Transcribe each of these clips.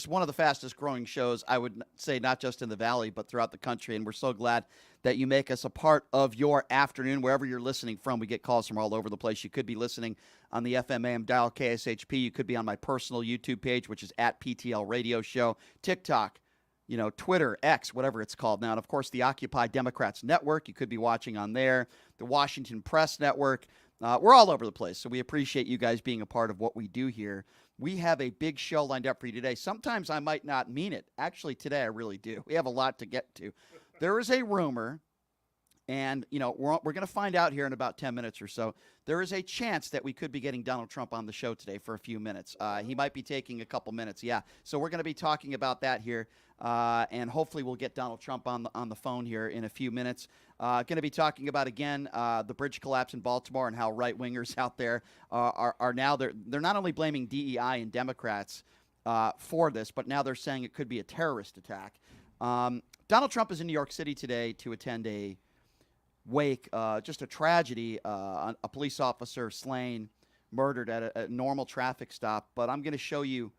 One of the fastest growing shows, I would say, not just in the Valley, but throughout the country. And we're so glad that you make us a part of your afternoon, wherever you're listening from. We get calls from all over the place. You could be listening on the FM/AM dial KSHP. You could be on my personal YouTube page, which is at PTL Radio Show, TikTok, Twitter, X, whatever it's called now. And, of course, the Occupy Democrats Network. You could be watching on there. The Washington Press Network. We're all over the place, so we appreciate you guys being a part of what we do here. We have a big show lined up for you today. Sometimes I might not mean it. Actually, today I really do. We have a lot to get to. There is a rumor, and we're going to find out here in about 10 minutes or so. There is a chance that we could be getting Donald Trump on the show today for a few minutes. He might be taking a couple minutes, yeah. So we're going to be talking about that here, and hopefully we'll get Donald Trump on the phone here in a few minutes. Going to be talking about, again, the bridge collapse in Baltimore and how right-wingers out there are now, they're not only blaming DEI and Democrats for this, but now they're saying it could be a terrorist attack. Donald Trump is in New York City today to attend a wake, just a tragedy, a police officer slain, murdered at a normal traffic stop. But I'm going to show you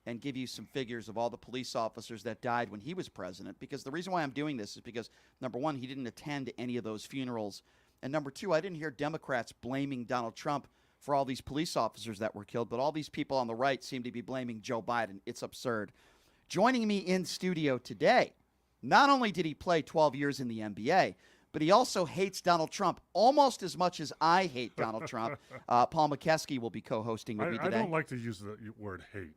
and give you some figures of all the police officers that died when he was president, because the reason why I'm doing this is because, number one, he didn't attend any of those funerals, and number two, I didn't hear Democrats blaming Donald Trump for all these police officers that were killed, but all these people on the right seem to be blaming Joe Biden. It's absurd. Joining me in studio today, not only did he play 12 years in the NBA, but he also hates Donald Trump almost as much as I hate Donald Trump. Paul McKeskey will be co-hosting with me today. I don't like to use the word hate.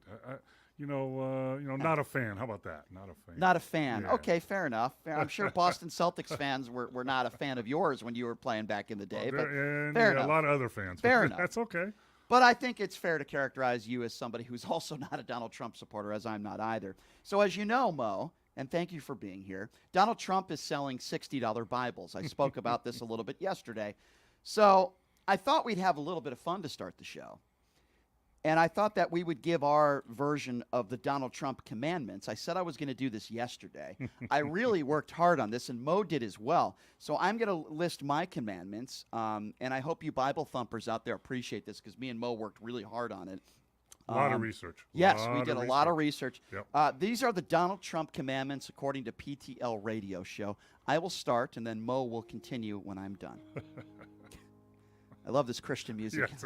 Not a fan. How about that? Not a fan. Not a fan. Yeah. Okay, fair enough. I'm sure Boston Celtics fans were not a fan of yours when you were playing back in the day. But fair enough. A lot of other fans. Fair enough. That's okay. But I think it's fair to characterize you as somebody who's also not a Donald Trump supporter, as I'm not either. So as you know, Mo, and thank you for being here, Donald Trump is selling $60 Bibles. I spoke about this a little bit yesterday. So I thought we'd have a little bit of fun to start the show. And I thought that we would give our version of the Donald Trump commandments. I said I was going to do this yesterday. I really worked hard on this, and Mo did as well. So I'm going to list my commandments, and I hope you Bible thumpers out there appreciate this, because me and Mo worked really hard on it. A lot of research. Yes, we did a lot of research. Yep. These are the Donald Trump commandments according to PTL Radio Show. I will start, and then Mo will continue when I'm done. I love this Christian music. Yes.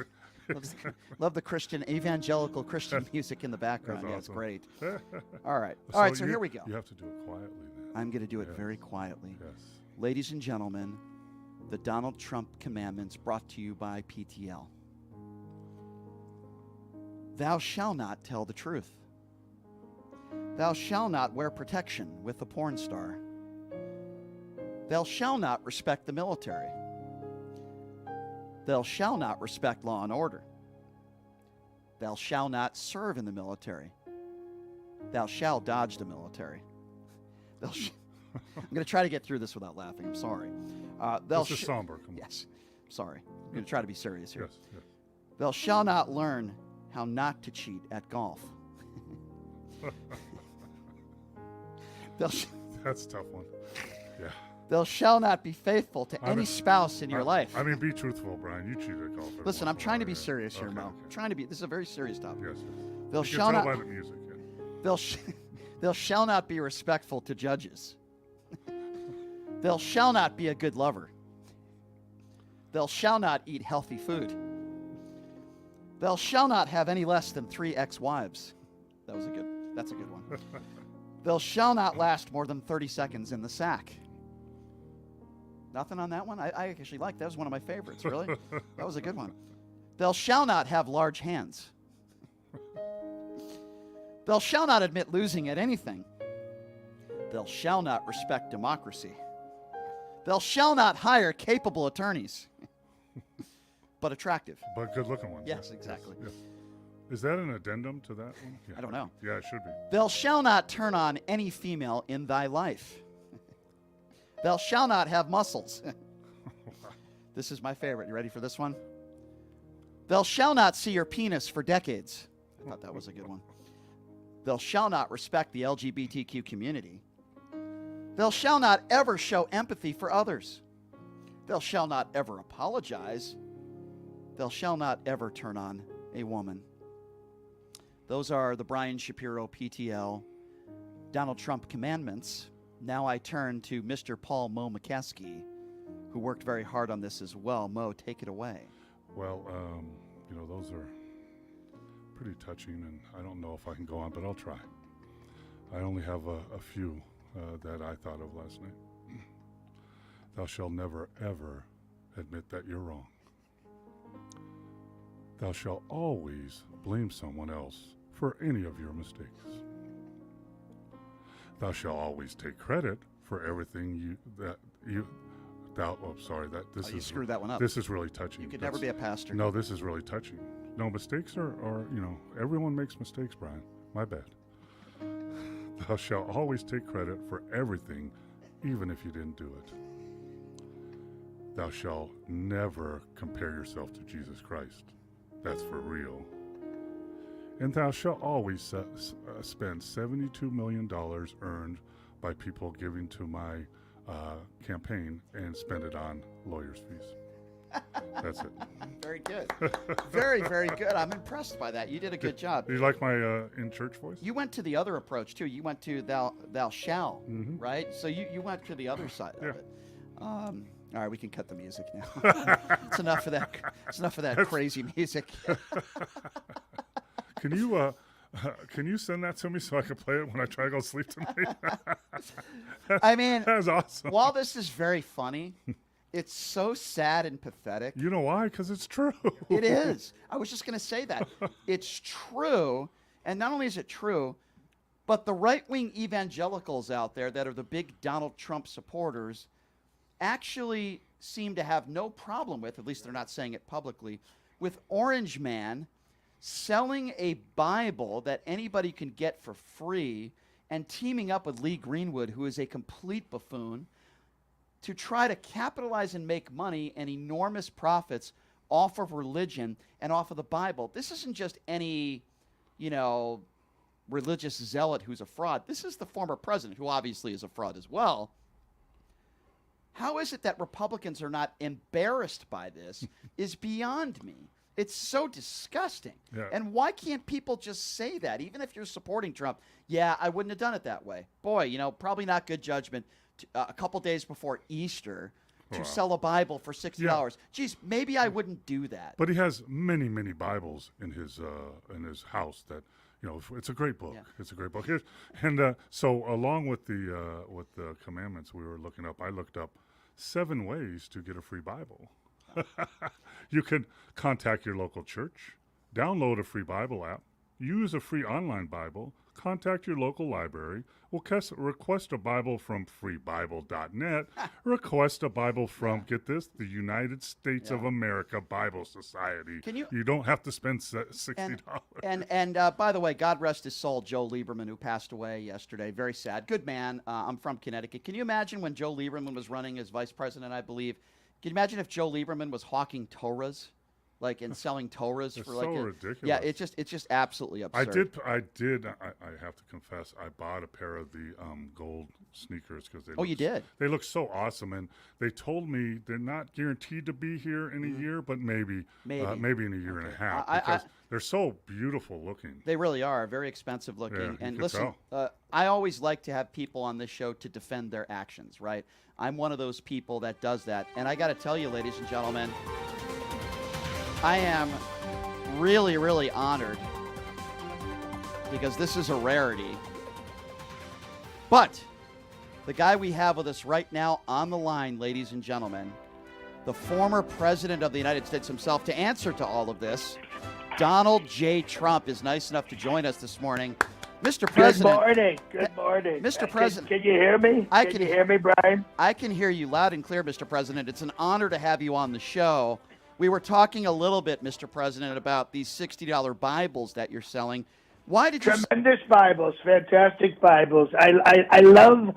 Love the evangelical Christian music in the background. That's yeah, awesome. It's great. All right. All right, so here we go. You have to do it quietly then. I'm going to do it very quietly. Yes. Ladies and gentlemen, the Donald Trump commandments brought to you by PTL. Thou shalt not tell the truth. Thou shalt not wear protection with a porn star. Thou shalt not respect the military. Thou shalt not respect law and order. Thou shalt not serve in the military. Thou shalt dodge the military. I'm going to try to get through this without laughing. I'm sorry. This is somber. Come on. Yes. Sorry. I'm going to try to be serious here. Yes. Thou shalt not learn how not to cheat at golf. That's a tough one. Yeah. Thou shalt not be faithful to any spouse in your life. I mean, be truthful, Brian. You cheat at golf. Listen, I'm trying to be serious here, Mo. I'm trying to be. This is a very serious topic. Yes. Thou you shalt can not. tell by the music. Yeah. Thou shalt not be respectful to judges. Thou shalt not be a good lover. Thou shalt not eat healthy food. Thou shalt not have any less than 3 ex-wives. That's a good one. Thou shalt not last more than 30 seconds in the sack. Nothing on that one? I actually like that. Was one of my favorites, really. That was a good one. Thou shalt not have large hands. Thou shalt not admit losing at anything. Thou shalt not respect democracy. Thou shalt not hire capable attorneys, but attractive. But good-looking ones. Yes, exactly. Yes. Is that an addendum to that one? Yeah. I don't know. Yeah, it should be. Thou shalt not turn on any female in thy life. Thou shalt not have muscles. This is my favorite. You ready for this one? Thou shalt not see your penis for decades. I thought that was a good one. Thou shalt not respect the LGBTQ community. Thou shalt not ever show empathy for others. Thou shalt not ever apologize. Thou shalt not ever turn on a woman. Those are the Brian Shapiro PTL Donald Trump commandments. Now I turn to Mr. Paul Mo McCaskey, who worked very hard on this as well. Mo, take it away. Well, those are pretty touching, and I don't know if I can go on, but I'll try. I only have a few that I thought of last night. Thou shalt never, ever admit that you're wrong. Thou shalt always blame someone else for any of your mistakes. Thou shalt always take credit for everything you screwed that one up. This is really touching. You could never be a pastor. No, this is really touching. No, mistakes are everyone makes mistakes, Brian. My bad. Thou shalt always take credit for everything, even if you didn't do it. Thou shalt never compare yourself to Jesus Christ. That's for real. And thou shalt always spend $72 million earned by people giving to my campaign and spend it on lawyers' fees. That's it. Very good. Very, very good. I'm impressed by that. You did a good job. Do you like my in-church voice? You went to the other approach, too. You went to thou shall, right? So you went to the other side of it. All right, we can cut the music now. It's enough of that. It's enough of that crazy music. Can you send that to me so I can play it when I try to go sleep tonight? I mean, that's awesome. While this is very funny, it's so sad and pathetic. You know why? Because it's true. It is. I was just going to say that. It's true. And not only is it true, but the right-wing evangelicals out there that are the big Donald Trump supporters actually seem to have no problem with, at least they're not saying it publicly, with Orange Man selling a Bible that anybody can get for free and teaming up with Lee Greenwood, who is a complete buffoon, to try to capitalize and make money and enormous profits off of religion and off of the Bible. This isn't just any, religious zealot who's a fraud. This is the former president, who obviously is a fraud as well. How is it that Republicans are not embarrassed by this is beyond me. It's so disgusting. Yeah. And why can't people just say that, even if you're supporting Trump? Yeah, I wouldn't have done it that way. Boy, probably not good judgment a couple days before Easter to sell a Bible for $60. Yeah. Geez, maybe I wouldn't do that. But he has many, many Bibles in his house that, it's a great book. Yeah. It's a great book. So along with the commandments we were looking up, I looked up 7 ways to get a free Bible. You can contact your local church, download a free Bible app, use a free online Bible, contact your local library, request a Bible from freebible.net, request a Bible from, get this, the United States of America Bible Society. You don't have to spend $60. And by the way, God rest his soul, Joe Lieberman, who passed away yesterday. Very sad. Good man. I'm from Connecticut. Can you imagine when Joe Lieberman was running as vice president, I believe? Can you imagine if Joe Lieberman was hawking Torahs, and selling Torahs for so ridiculous. Yeah, it's just absolutely absurd. I have to confess, I bought a pair of the gold sneakers because you did? They look so awesome, and they told me they're not guaranteed to be here in a year, but maybe in a year and a half because they're so beautiful looking. They really are very expensive looking. Yeah, and listen, I always like to have people on this show to defend their actions. Right? I'm one of those people that does that, and I got to tell you, ladies and gentlemen, I am really, really honored because this is a rarity. But the guy we have with us right now on the line, ladies and gentlemen, the former president of the United States himself, to answer to all of this, Donald J. Trump is nice enough to join us this morning. Mr. President. Good morning. Mr. President. Can you hear me? Can you hear me, Brian? I can hear you loud and clear, Mr. President. It's an honor to have you on the show. We were talking a little bit, Mr. President, about these $60 Bibles that you're selling. Why did you? Tremendous Bibles, fantastic Bibles. I love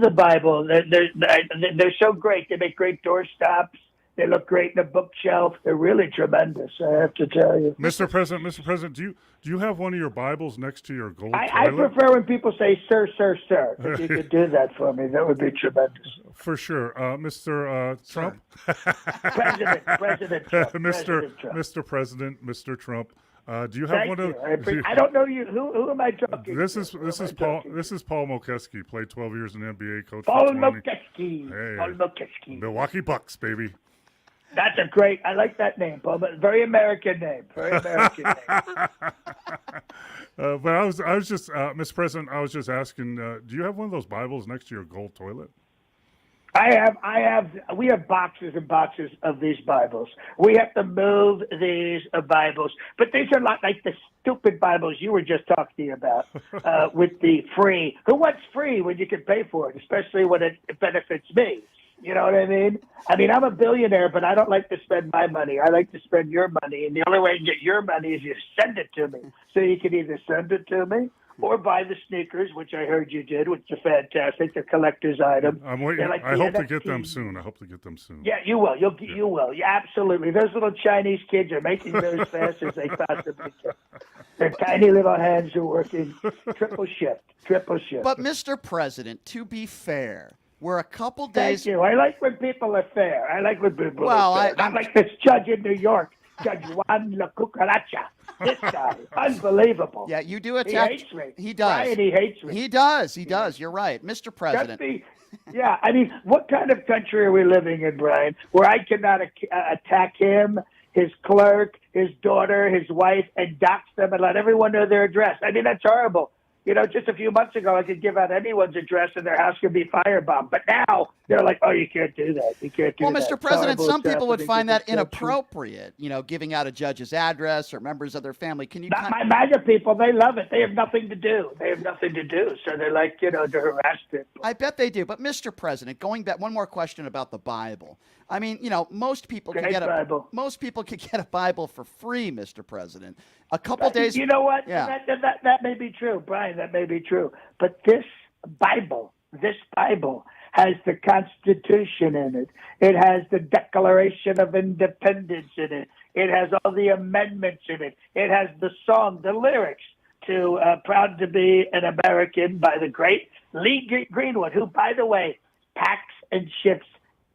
the Bible. They're so great. They make great doorstops. They look great in a bookshelf. They're really tremendous, I have to tell you. Mr. President, do you have one of your Bibles next to your gold I toilet? prefer when people say, sir, sir, sir. If you could do that for me, that would be tremendous. For sure. Mr. Trump? President Trump. Mr. President, Mr. Trump, Do you have Thank one you. of? I don't know you. Who am I talking This to? is Paul Mokeski. Played 12 years in the NBA. Coach Paul for 20. Mokeski. Hey, Paul Mokeski. Milwaukee Bucks, baby. That's a great. I like that name, Paul. Very American name. Very American name. But I was just, Mr. President, I was just asking, do you have one of those Bibles next to your gold toilet? We have boxes and boxes of these Bibles. We have to move these Bibles, but these are not like the stupid Bibles you were just talking about with the free. Who wants free when you can pay for it, especially when it benefits me? You know what I mean? I mean, I'm a billionaire, but I don't like to spend my money. I like to spend your money, and the only way to get your money is you send it to me. So you can either send it to me or buy the sneakers, which I heard you did, which are fantastic. They're collector's items. I'm waiting. Like I hope to get NFT. them soon. I hope to get them soon. Yeah, you will. You will. Yeah, absolutely. Those little Chinese kids are making those as fast as they possibly can. Their tiny little hands are working triple shift. But, Mr. President, to be fair, we're a couple days. Thank you. I like when people are fair. I like when people Well, are fair. Not like this judge in New York, Judge Juan La Cucaracha. This guy, unbelievable. Yeah, you do attack. He hates me. He does. Brian, he hates me. He does. He does. You're right, Mr. President. Yeah, I mean, what kind of country are we living in, Brian, where I cannot attack him, his clerk, his daughter, his wife, and dox them and let everyone know their address? I mean, that's horrible. You know, just a few months ago, I could give out anyone's address and their house could be firebombed. But now they're like, oh, you can't do that. You can't do that. Well, Mr. President, Horrible some people would stuff. find that inappropriate, you know, giving out a judge's address or members of their family. Can you? Not my MAGA people. They love it. They have nothing to do. So they're like, you know, to harass people. I bet they do. But, Mr. President, going back, one more question about the Bible. I mean, you know, most people can get a Bible for free, Mr. President. A couple days. You know what? Yeah. That may be true, Brian. That may be true. But this Bible has the Constitution in it. It has the Declaration of Independence in it. It has all the amendments in it. It has the song, the lyrics to "Proud to Be an American" by the great Lee Greenwood, who, by the way, packs and ships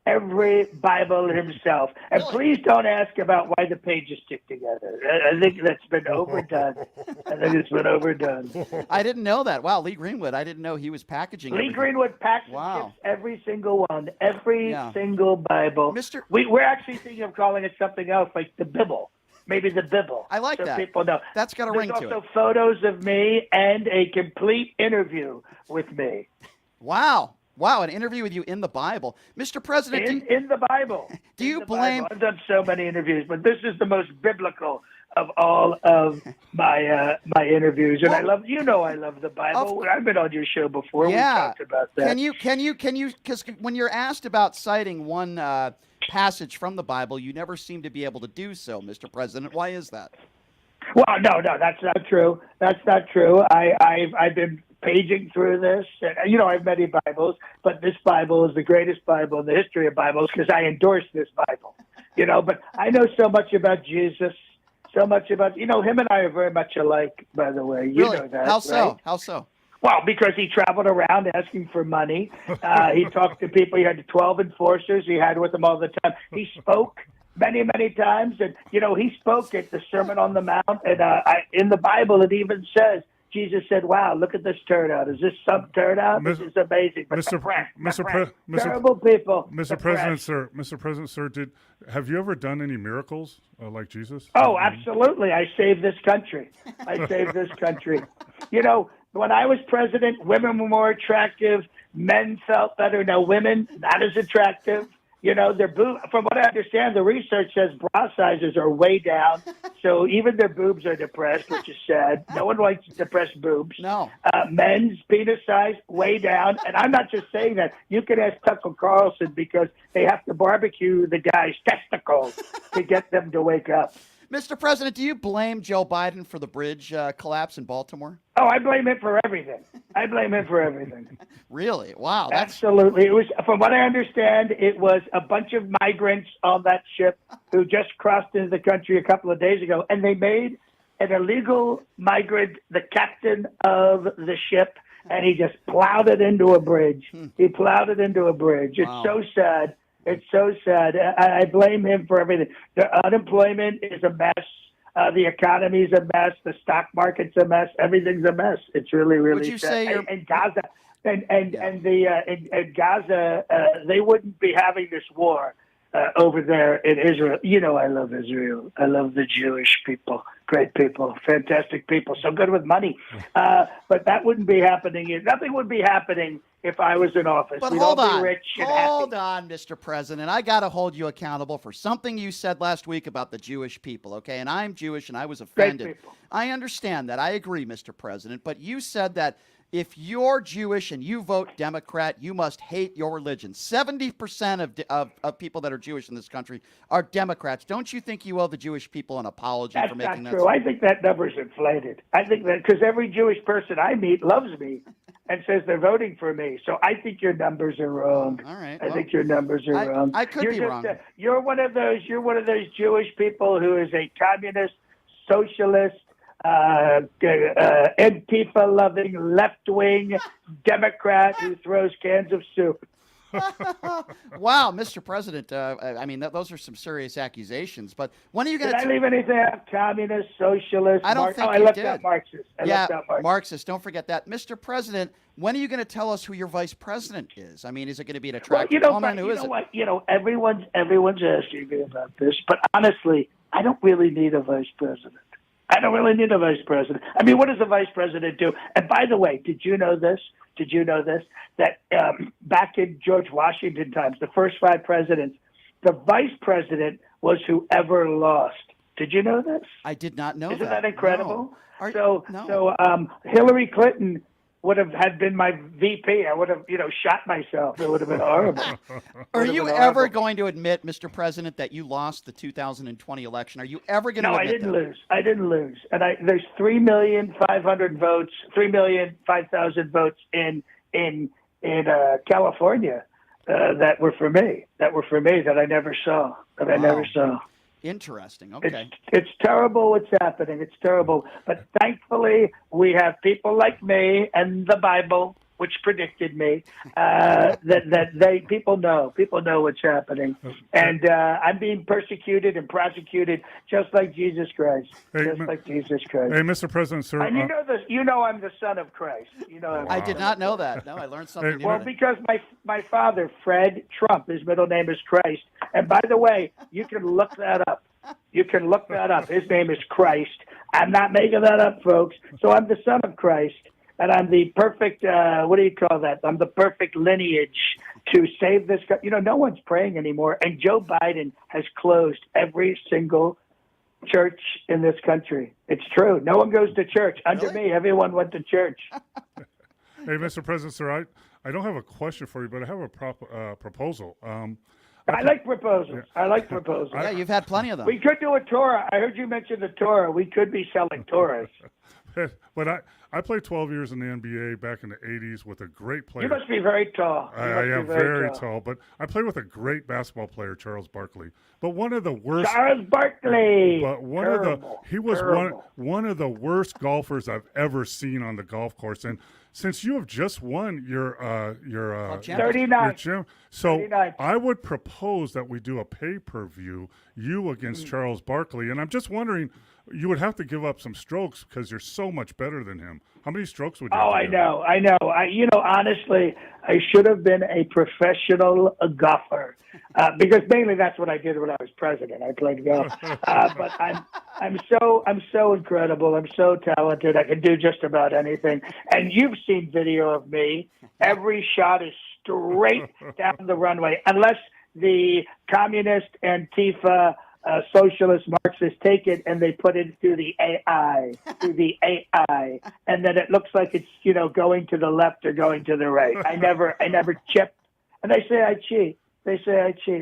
every Bible himself. And please don't ask about why the pages stick together. I think that's been overdone. I didn't know that. Wow, Lee Greenwood. I didn't know he was packaging Lee everything. Greenwood packs and ships every single one, every single Bible. We're actually thinking of calling it something else, like the Bible. Maybe the Bible. I like so that. People know. That's got a ring to it. There's also photos of me and a complete interview with me. Wow, an interview with you in the Bible. Mr. President. In the Bible. Do you blame... I've done so many interviews, but this is the most biblical of all of my interviews. And I love the Bible. I've been on your show before. Yeah. We talked about that. Can you, because when you're asked about citing one passage from the Bible, you never seem to be able to do so, Mr. President. Why is that? Well, no, that's not true. That's not true. I've been paging through this. You know, I have many Bibles, but this Bible is the greatest Bible in the history of Bibles because I endorse this Bible. You know, but I know so much about Jesus, so much about, you know, him and I are very much alike, by the way. You know that. How so? Right? How so? Well, because he traveled around asking for money. He talked to people. He had 12 enforcers. He had with him all the time. He spoke many, many times. And, you know, he spoke at the Sermon on the Mount. And in the Bible, it even says, Jesus said, wow, look at this turnout. Is this some turnout? This is amazing. But terrible people. Mr. President, sir, have you ever done any miracles like Jesus? Oh, absolutely. I saved this country. You know, when I was president, women were more attractive. Men felt better. Now, women, not as attractive. You know, their from what I understand, the research says bra sizes are way down. So even their boobs are depressed, which is sad. No one likes depressed boobs. No. Men's penis size way down. And I'm not just saying that. You can ask Tucker Carlson because they have to barbecue the guy's testicles to get them to wake up. Mr. President, do you blame Joe Biden for the bridge collapse in Baltimore? Oh, I blame him for everything. Really? Wow. Absolutely. It was, from what I understand, it was a bunch of migrants on that ship who just crossed into the country a couple of days ago, and they made an illegal migrant the captain of the ship, and he just plowed it into a bridge. It's Wow. so sad. It's so sad. I blame him for everything. The unemployment is a mess. The economy's a mess. The stock market's a mess. Everything's a mess. It's really, really Would you sad. say you're And Gaza and Gaza, they wouldn't be having this war over there in Israel. You know, I love Israel. I love the Jewish people. Great people, fantastic people, so good with money. But that wouldn't be happening. Nothing would be happening if I was in office. But We'd hold all on. be rich and Hold happy. on, Mr. President. I got to hold you accountable for something you said last week about the Jewish people, okay? And I'm Jewish, and I was offended. people. I understand that. I agree, Mr. President. But you said that if you're Jewish and you vote Democrat, you must hate your religion. 70% of people that are Jewish in this country are Democrats. Don't you think you owe the Jewish people an apology That's for making not that? true. I think that number's inflated. I think that because every Jewish person I meet loves me and says they're voting for me. So I think your numbers are wrong. All right. I think your numbs are wrong. I could You're be just, wrong. You're one of those. You're one of those Jewish people who is a communist, socialist, Antifa-loving, left-wing Democrat who throws cans of soup. Wow, Mr. President. I mean, those are some serious accusations. But when are you going Did I leave anything out? Communist, socialist. I don't think I you left did. out Marxist. I Yeah, left out Marxist. Marxist. Don't forget that, Mr. President. When are you going to tell us who your vice president is? I mean, is it going to be an Well, attractive woman? Who is it? what? Everyone's asking me about this, but honestly, I don't really need a vice president. I don't really need a vice president. I mean, what does a vice president do? And by the way, did you know this? That back in George Washington times, the first 5 presidents, the vice president was whoever lost. Did you know this? I did not know Isn't that. that incredible? No. So Hillary Clinton would have had been my VP. I would have, shot myself. It would have been horrible. Are you ever going to admit, Mr. President, that you lost the 2020 election? Are you ever going to admit I didn't that? lose. I didn't lose. And there's 3,500,000 votes, 3,005,000 votes in California that were for me. That I never saw. Interesting. Okay. It's terrible what's happening. It's terrible. But thankfully, we have people like me and the Bible, which predicted me, people know what's happening. And I'm being persecuted and prosecuted just like Jesus Christ. Hey, Jesus Christ. Hey, Mr. President, sir. And you know this. You know I'm the son of Christ. I did not know that. No, I learned something new. Well, today. because my father, Fred Trump, his middle name is Christ. And by the way, you can look that up. His name is Christ. I'm not making that up, folks. So I'm the son of Christ. And I'm the perfect, what do you call that? I'm the perfect lineage to save this country. No one's praying anymore. And Joe Biden has closed every single church in this country. It's true. No one goes to church. Under me, everyone went to church. Hey, Mr. President, sir, I don't have a question for you, but I have a proposal. I like proposals. Yeah, you've had plenty of them. We could do a Torah. I heard you mention the Torah. We could be selling Torahs. But I played 12 years in the NBA back in the 80s with a great player. You must be very tall. I am very tall, but I played with a great basketball player, Charles Barkley. But one of the worst. Charles Barkley. But he was one of the worst golfers I've ever seen on the golf course. And since you have just won your 39. So 39. I would propose that we do a pay-per-view, you against Charles Barkley. And I'm just wondering, you would have to give up some strokes because you're so much better than him. How many strokes would you have to give up? I know. Honestly, I should have been a professional golfer because mainly that's what I did when I was president. I played golf. But I'm so incredible. I'm so talented. I can do just about anything. And you've seen video of me. Every shot is straight down the runway, unless the communist Antifa socialist Marxists take it and they put it through the AI, and then it looks like it's going to the left or going to the right. I never chip, and they say I cheat.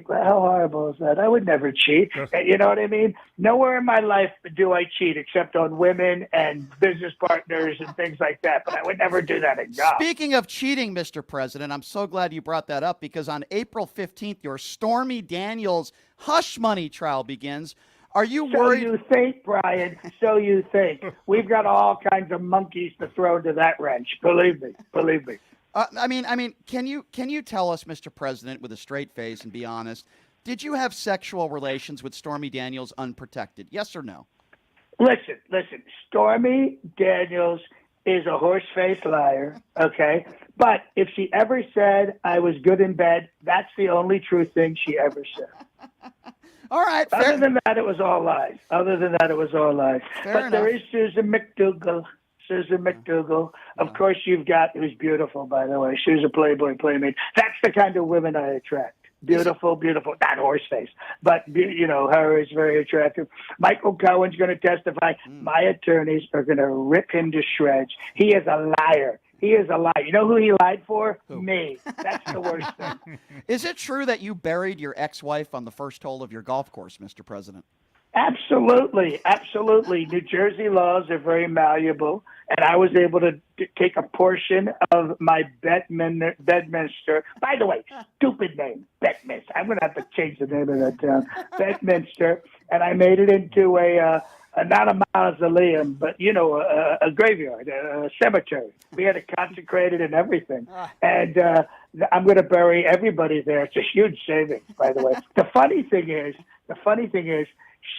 Well, how horrible is that? I would never cheat. You know what I mean? Nowhere in my life do I cheat except on women and business partners and things like that. But I would never do that in golf. Speaking of cheating, Mr. President, I'm so glad you brought that up because on April 15th, your Stormy Daniels hush money trial begins. Are you worried? So you think, Brian. So you think. We've got all kinds of monkeys to throw into that wrench. Believe me. I mean, can you tell us, Mr. President, with a straight face and be honest, did you have sexual relations with Stormy Daniels unprotected? Yes or no? Listen. Stormy Daniels is a horse-faced liar, okay? But if she ever said I was good in bed, that's the only true thing she ever said. All right. Other than that, it was all lies. Fair But there enough. is Susan McDougal. Of course, you've got, who's beautiful, by the way. She's a Playboy playmate. That's the kind of women I attract. Beautiful. Not horse face, but her is very attractive. Michael Cohen's going to testify. My attorneys are going to rip him to shreds. He is a liar. You know who he lied for? Who? Me. That's the worst thing. Is it true that you buried your ex-wife on the first hole of your golf course, Mr. President? Absolutely. New Jersey laws are very malleable, and I was able to take a portion of my Bedminster. By the way, stupid name, Bedminster. I'm going to have to change the name of that town, Bedminster, and I made it into a not a mausoleum, but a graveyard, a cemetery. We had it consecrated and everything, and I'm going to bury everybody there. It's a huge savings, by the way. The funny thing is,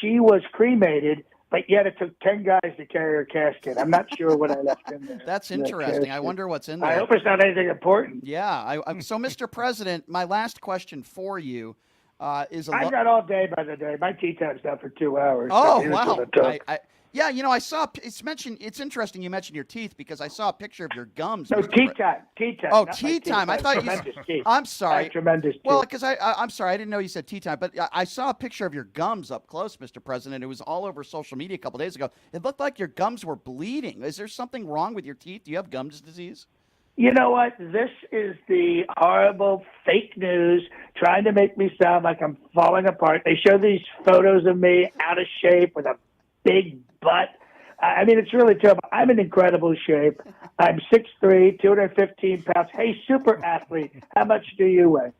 she was cremated, but yet it took 10 guys to carry her casket. I'm not sure what I left in there. That's interesting. I wonder what's in there. I hope it's not anything important. Yeah. So, Mr. President, my last question for you is I've got all day by the day. My tea time's down for 2 hours. Oh, So here's wow. what I talk. Yeah, I saw it's interesting you mentioned your teeth because I saw a picture of your gums. No, Mr. tea Pre- time. Oh, not tea my time. I thought you tremendous teeth. I'm I sorry. have tremendous teeth. Well, because I'm sorry, I didn't know you said tea time, but I saw a picture of your gums up close, Mr. President. It was all over social media a couple days ago. It looked like your gums were bleeding. Is there something wrong with your teeth? Do you have gums disease? You know what? This is the horrible fake news trying to make me sound like I'm falling apart. They show these photos of me out of shape with a big butt. I mean, it's really terrible. I'm in incredible shape. I'm 6'3", 215 pounds. Hey, super athlete, how much do you weigh?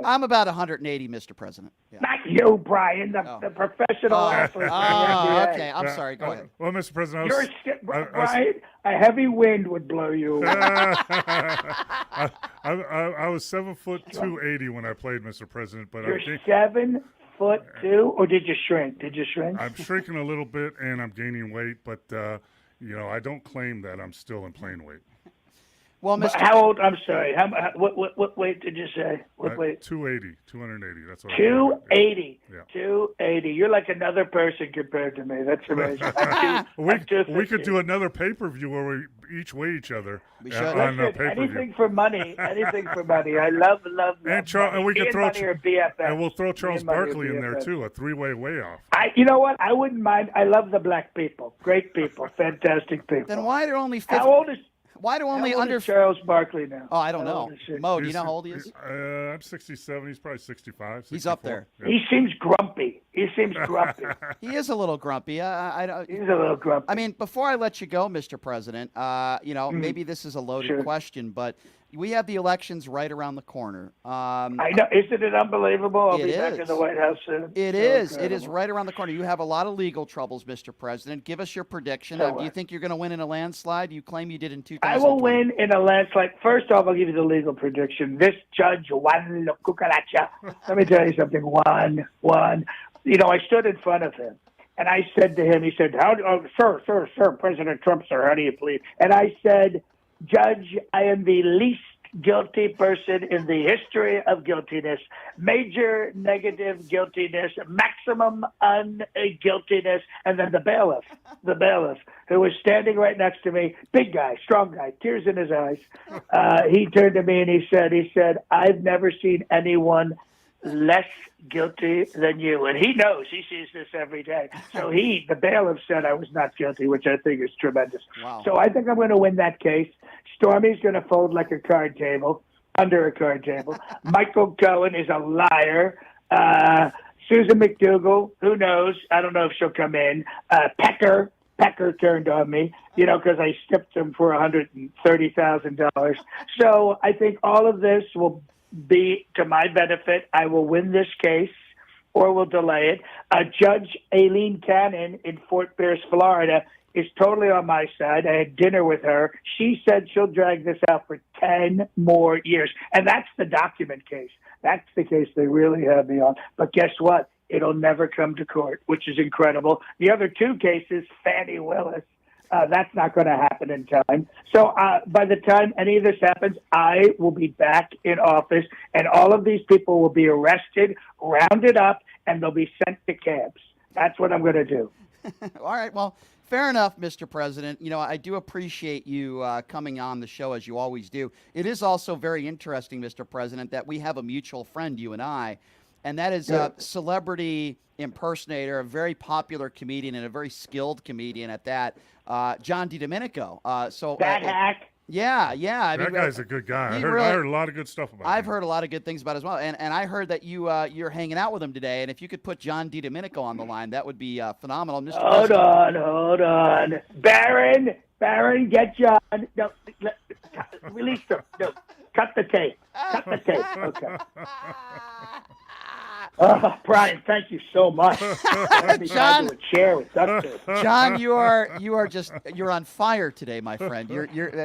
I'm about 180, Mr. President. Yeah. Not you, Brian, the professional athlete. Oh, in the NBA. okay. I'm sorry. Go ahead. Well, Mr. President, Brian, a heavy wind would blow you away. I was 7 foot 280 when I played, Mr. President, but You're I think 7'2", or did you shrink? I'm shrinking a little bit and I'm gaining weight, but I don't claim that I'm still in plain weight. Well, Mr. How old? I'm sorry. What weight did you say? What weight? 280. That's what 280. Yeah. 280. You're like another person compared to me. That's amazing. We could do another pay-per-view where we each weigh each other We should. on pay-per-view. Anything for money. I love. And we could throw money or BFF. and we'll throw Charles Me and money or Barkley in there BFF. too, a three-way weigh-off. You know what? I wouldn't mind. I love the black people. Great people. Fantastic people. Then why do only 50? How old is Why do only how old under? is Charles Barkley now? Oh, I don't How know. old is he? Mo, do you know how old he is? I'm 67. He's probably 65. He's up 64. there. Yeah. He seems grumpy. He He is a little grumpy. I don't. He's a little grumpy. I mean, before I let you go, Mr. President, maybe this is a loaded Sure. question, but we have the elections right around the corner. I know. Isn't it unbelievable? I'll It be back in is. the White House soon. It So is. It is incredible. right around the corner. You have a lot of legal troubles, Mr. President. Give us your prediction. So Do you what? think you're going to win in a landslide? You claim you did in 2020. I will win in a landslide. First off, I'll give you the legal prediction. This judge, Juan Cucaracha, let me tell you something. Juan. I stood in front of him, and I said to him, he said, Sir, President Trump, sir, how do you plead? And I said, Judge, I am the least guilty person in the history of guiltiness. Major negative guiltiness, maximum unguiltiness, and then the bailiff, who was standing right next to me, big guy, strong guy, tears in his eyes. He turned to me and he said, I've never seen anyone less guilty than you. And he knows. He sees this every day. So the bailiff said I was not guilty, which I think is tremendous. Wow. So I think I'm going to win that case. Stormy's going to fold like a card table, under a card table. Michael Cohen is a liar. Susan McDougal, who knows? I don't know if she'll come in. Pecker turned on me, because I stipped him for $130,000. So I think all of this will be to my benefit. I will win this case or will delay it. Judge Aileen Cannon in Fort Pierce, Florida, is totally on my side. I had dinner with her. She said she'll drag this out for 10 more years. And that's the document case. That's the case they really have me on. But guess what? it'll never come to court, which is incredible. The other two cases, Fannie Willis, that's not going to happen in time. So by the time any of this happens, I will be back in office, and all of these people will be arrested, rounded up, and they'll be sent to camps. That's what I'm going to do. All right. Well, fair enough, Mr. President. You know, I do appreciate you coming on the show, as you always do. It is also very interesting, Mr. President, that we have a mutual friend, you and I, and that is a celebrity impersonator, a very popular comedian and a very skilled comedian at that, John DiDomenico. That hack. Yeah. I That mean, guy's a good guy. I he heard a lot of good stuff about him. I've heard a lot of good things about it as well. And I heard that you're hanging out with him today. And if you could put John DiDomenico on the line, that would be phenomenal. Mr. Hold on. Baron, get John. No, release him. No, cut the tape. Okay. Brian, thank you so much. John, to a chair with duct tape. John, you're on fire today, my friend. You're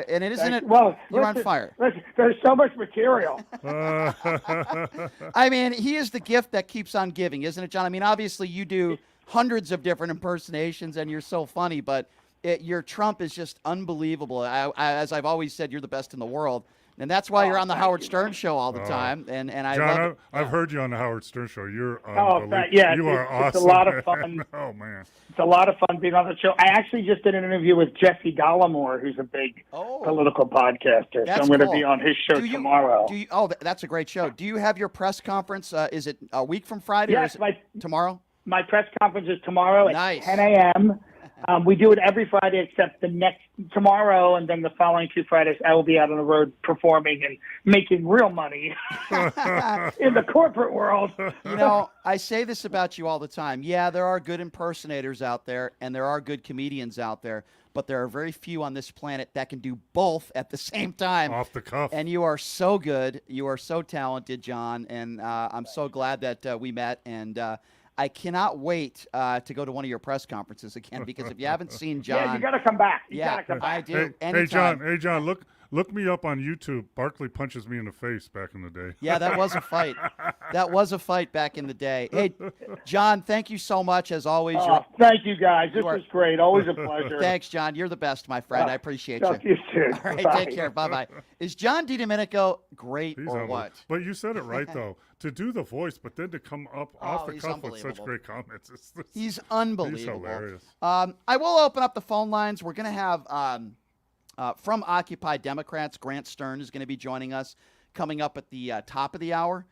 and it isn't it. Well, you're on fire. Listen, there's so much material. I mean, he is the gift that keeps on giving, isn't it, John? I mean, obviously you do hundreds of different impersonations, and you're so funny, but your Trump is just unbelievable. As I've always said, you're the best in the world. And that's why you're on the Howard Stern show all the time. And I John, love it. I've heard you on the Howard Stern show. You're you are awesome. It's a lot of fun. Oh, man. It's a lot of fun being on the show. I actually just did an interview with Jesse Gallimore, who's a big political podcaster. So I'm going to be on his show tomorrow. That's a great show. Do you have your press conference? Is it a week from Friday or is it tomorrow? My press conference is tomorrow at 10 a.m. We do it every Friday except tomorrow, and then the following 2 Fridays, I will be out on the road performing and making real money in the corporate world. You know, I say this about you all the time. Yeah, there are good impersonators out there, and there are good comedians out there, but there are very few on this planet that can do both at the same time. Off the cuff. And you are so good. You are so talented, John, and I'm so glad that we met, and I cannot wait to go to one of your press conferences again, because if you haven't seen John, you got to come back. I do. Hey, John, look me up on YouTube. Barkley punches me in the face back in the day. Yeah, that was a fight. That was a fight back in the day. Hey, John, thank you so much as always. Thank you, guys. This was great. Always a pleasure. Thanks, John. You're the best, my friend. I appreciate you. Talk to you soon. All right, Bye. take care. Bye-bye. Is John DiDomenico great or what? But you said it right, though. To do the voice, but then to come up off the cuff with such great comments. He's unbelievable. He's hilarious. I will open up the phone lines. We're going to have, from Occupy Democrats, Grant Stern is going to be joining us coming up at the top of the hour.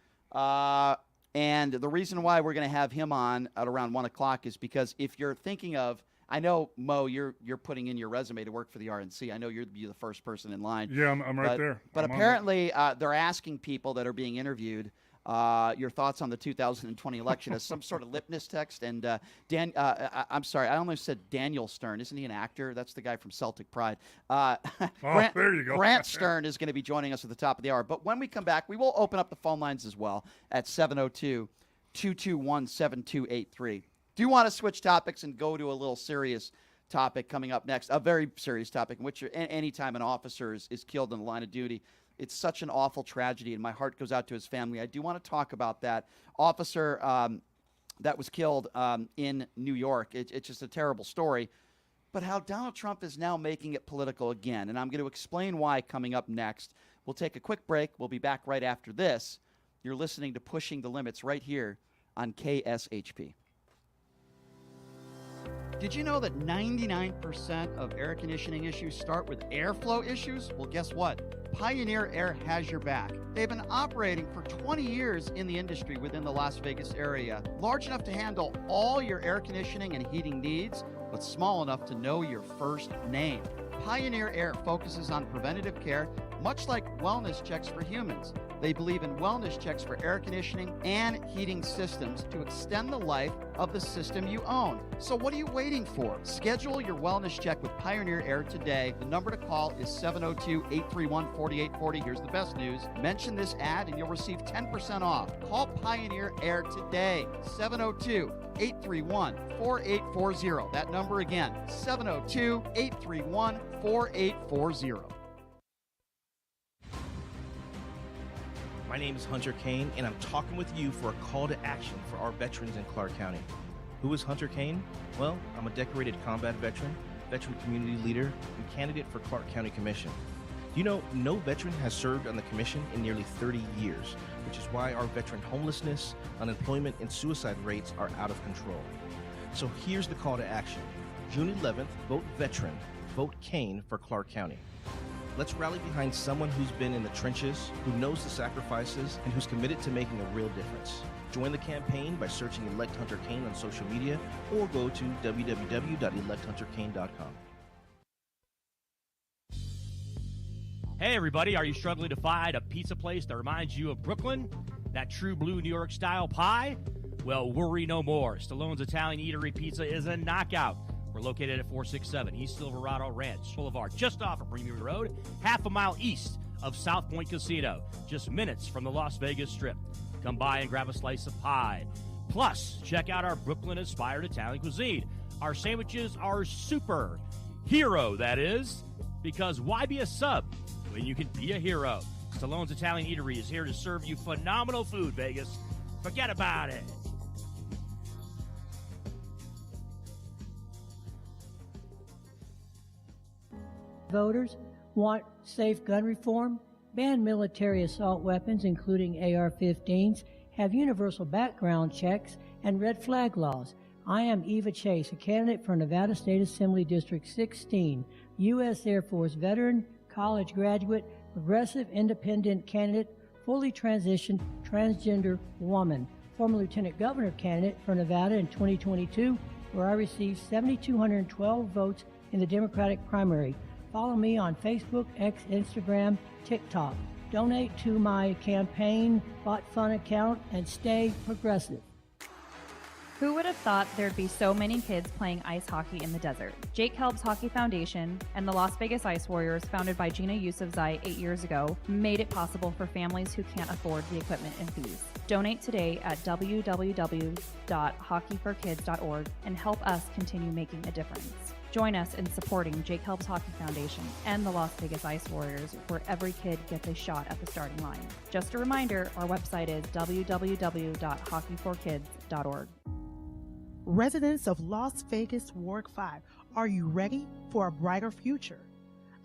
And the reason why we're going to have him on at around 1 o'clock is because if you're thinking of, I know, Mo, you're putting in your resume to work for the RNC. I know you're the first person in line. Yeah, I'm right there. But apparently they're asking people that are being interviewed your thoughts on the 2020 election as some sort of litmus text. And I'm sorry, I almost said Daniel Stern. Isn't he an actor? That's the guy from Celtic Pride. There you go. Grant Stern is going to be joining us at the top of the hour. But when we come back, we will open up the phone lines as well at 702-221-7283. Do you want to switch topics and go to a little serious topic coming up next? A very serious topic in which anytime an officer is killed in the line of duty, it's such an awful tragedy, and my heart goes out to his family. I do want to talk about that officer that was killed in New York. It's just a terrible story. But how Donald Trump is now making it political again, and I'm going to explain why coming up next. We'll take a quick break. We'll be back right after this. You're listening to Pushing the Limits right here on KSHP. Did you know that 99% of air conditioning issues start with airflow issues? Well, guess what? Pioneer Air has your back. They've been operating for 20 years in the industry within the Las Vegas area, large enough to handle all your air conditioning and heating needs, but small enough to know your first name. Pioneer Air focuses on preventative care, much like wellness checks for humans. They believe in wellness checks for air conditioning and heating systems to extend the life of the system you own. So what are you waiting for? Schedule your wellness check with Pioneer Air today. The number to call is 702-831-4840. Here's the best news. Mention this ad and you'll receive 10% off. Call Pioneer Air today. 702-831-4840. That number again, 702-831-4840. My name is Hunter Kane, and I'm talking with you for a call to action for our veterans in Clark County. Who is Hunter Kane? Well, I'm a decorated combat veteran, veteran community leader, and candidate for Clark County Commission. Do you know no veteran has served on the commission in nearly 30 years, which is why our veteran homelessness, unemployment, and suicide rates are out of control. So here's the call to action. June 11th, vote veteran, vote Kane for Clark County. Let's rally behind someone who's been in the trenches, who knows the sacrifices, and who's committed to making a real difference. Join the campaign by searching Elect Hunter Kane on social media or go to www.electhunterkane.com. Hey everybody, are you struggling to find a pizza place that reminds you of Brooklyn? That true blue New York style pie? Well, worry no more. Stallone's Italian Eatery Pizza is a knockout. We're located at 467 East Silverado Ranch Boulevard, just off of Premier Road, half a mile east of South Point Casino, just minutes from the Las Vegas Strip. Come by and grab a slice of pie. Plus, check out our Brooklyn-inspired Italian cuisine. Our sandwiches are super. Hero, that is. Because why be a sub when you can be a hero? Stallone's Italian Eatery is here to serve you phenomenal food, Vegas. Forget about it. Voters want safe gun reform, ban military assault weapons, including AR-15s, have universal background checks, and red flag laws. I am Eva Chase, a candidate for Nevada State Assembly District 16, U.S. Air Force veteran, college graduate, progressive independent candidate, fully transitioned transgender woman, former lieutenant governor candidate for Nevada in 2022, where I received 7,212 votes in the Democratic primary. Follow me on Facebook, X, Instagram, TikTok. Donate to my campaign Bot Fun account and stay progressive. Who would have thought there'd be so many kids playing ice hockey in the desert? Jake Helb's Hockey Foundation and the Las Vegas Ice Warriors, founded by Gina Yusufzai 8 years ago, made it possible for families who can't afford the equipment and fees. Donate today at www.hockeyforkids.org and help us continue making a difference. Join us in supporting Jake Helb's Hockey Foundation and the Las Vegas Ice Warriors, where every kid gets a shot at the starting line. Just a reminder, our website is www.hockeyforkids.org. Residents of Las Vegas Ward 5, are you ready for a brighter future?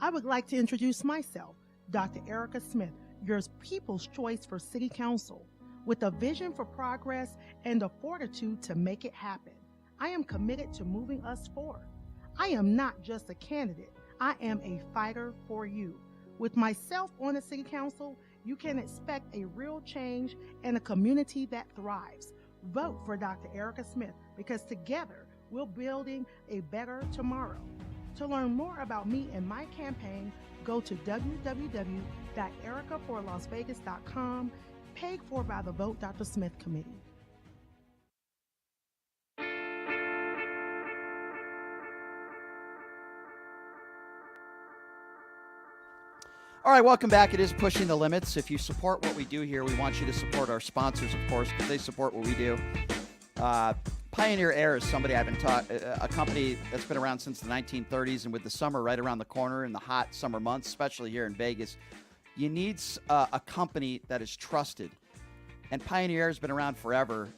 I would like to introduce myself, Dr. Erica Smith, your People's Choice for City Council. With a vision for progress and the fortitude to make it happen, I am committed to moving us forward. I am not just a candidate, I am a fighter for you. With myself on the City Council, you can expect a real change and a community that thrives. Vote for Dr. Erica Smith, because together we're building a better tomorrow. To learn more about me and my campaign, go to www.ericaforlasvegas.com, paid for by the Vote Dr. Smith Committee. All right, welcome back. It is Pushing the Limits. If you support what we do here, we want you to support our sponsors, of course, because they support what we do. Pioneer Air is somebody I've been a company that's been around since the 1930s, and with the summer right around the corner in the hot summer months, especially here in Vegas, you need a company that is trusted. And Pioneer Air has been around forever.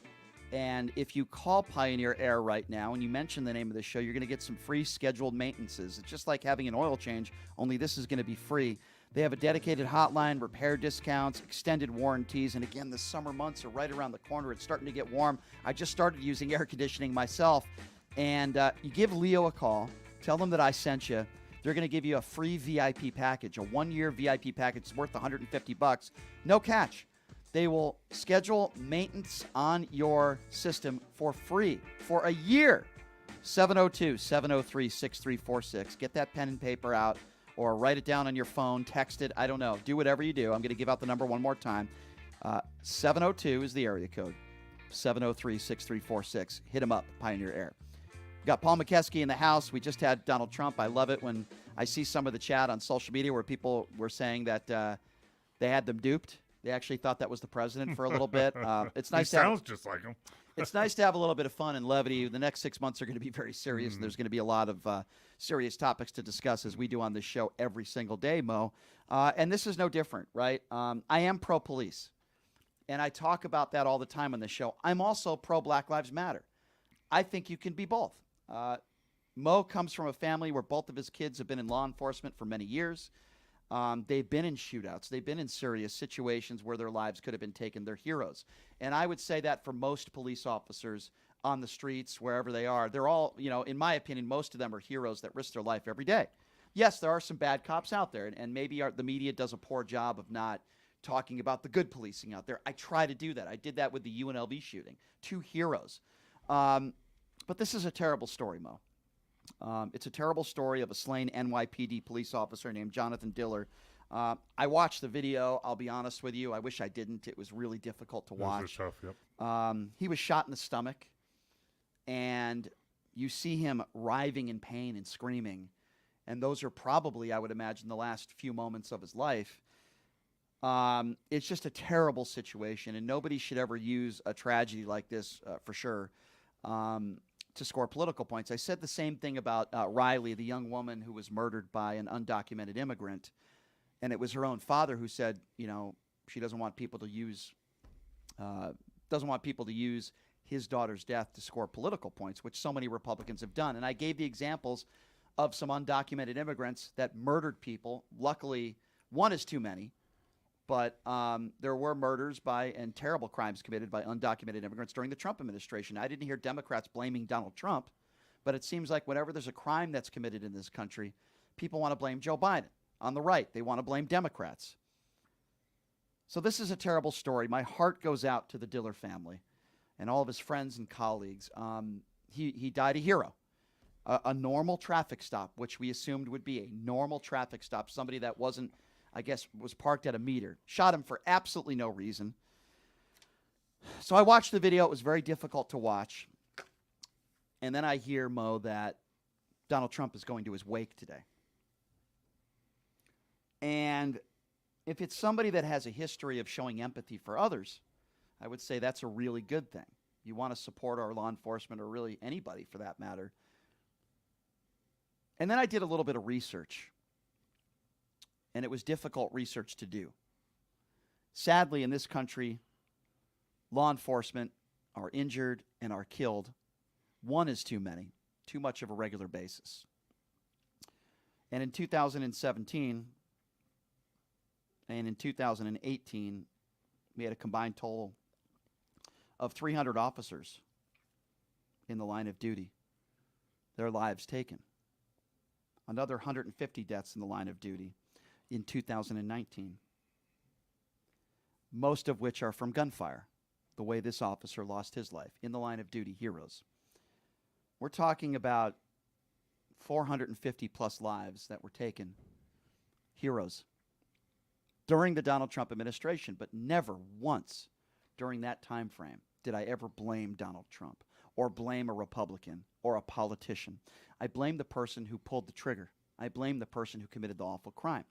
And if you call Pioneer Air right now and you mention the name of the show, you're going to get some free scheduled maintenances. It's just like having an oil change, only this is going to be free. They have a dedicated hotline, repair discounts, extended warranties, and again, the summer months are right around the corner. It's starting to get warm. I just started using air conditioning myself, and you give Leo a call, tell them that I sent you. They're going to give you a free VIP package, a one-year VIP package worth $150. No catch. They will schedule maintenance on your system for free for a year. 702-703-6346. Get that pen and paper out, or write it down on your phone, text it. I don't know. Do whatever you do. I'm going to give out the number one more time. 702 is the area code. 703-6346. Hit them up, Pioneer Air. We've got Paul McKeskey in the house. We just had Donald Trump. I love it when I see some of the chat on social media where people were saying that they had them duped. They actually thought that was the president for a little bit. It's nice. He sounds just like him. It's nice to have a little bit of fun and levity. The next 6 months are going to be very serious, and there's going to be a lot of serious topics to discuss, as we do on this show every single day, Mo. And this is no different, right? I am pro-police. And I talk about that all the time on the show. I'm also pro Black Lives Matter. I think you can be both. Mo comes from a family where both of his kids have been in law enforcement for many years. They've been in shootouts. They've been in serious situations where their lives could have been taken. They're heroes. And I would say that for most police officers on the streets, wherever they are, they're all, in my opinion, most of them are heroes that risk their life every day. Yes, there are some bad cops out there, and maybe the media does a poor job of not talking about the good policing out there. I try to do that. I did that with the UNLV shooting. 2 heroes. But this is a terrible story, Mo. It's a terrible story of a slain NYPD police officer named Jonathan Diller. I watched the video. I'll be honest with you. I wish I didn't. It was really difficult to watch. Those are tough, yep. He was shot in the stomach, and you see him writhing in pain and screaming. And those are probably, I would imagine, the last few moments of his life. It's just a terrible situation, and nobody should ever use a tragedy like this, for sure, to score political points. I said the same thing about Riley, the young woman who was murdered by an undocumented immigrant, and it was her own father who said, she doesn't want people to use his daughter's death to score political points, which so many Republicans have done. And I gave the examples of some undocumented immigrants that murdered people. Luckily, one is too many. But there were murders and terrible crimes committed by undocumented immigrants during the Trump administration. I didn't hear Democrats blaming Donald Trump, but it seems like whenever there's a crime that's committed in this country, people want to blame Joe Biden. On the right, they want to blame Democrats. So this is a terrible story. My heart goes out to the Diller family and all of his friends and colleagues. He died a hero. A normal traffic stop, which we assumed would be a normal traffic stop, somebody that wasn't, I guess, was parked at a meter, shot him for absolutely no reason. So I watched the video. It was very difficult to watch. And then I hear, Mo, that Donald Trump is going to his wake today. And if it's somebody that has a history of showing empathy for others, I would say that's a really good thing. You want to support our law enforcement, or really anybody for that matter. And then I did a little bit of research. And it was difficult research to do. Sadly, in this country, law enforcement are injured and are killed. One is too many, too much of a regular basis. And in 2017 and in 2018, we had a combined total of 300 officers in the line of duty, their lives taken. Another 150 deaths in the line of duty in 2019, most of which are from gunfire, the way this officer lost his life in the line of duty, heroes. We're talking about 450 plus lives that were taken, heroes, during the Donald Trump administration, but never once during that time frame did I ever blame Donald Trump or blame a Republican or a politician. I blame the person who pulled the trigger. I blame the person who committed the awful crime.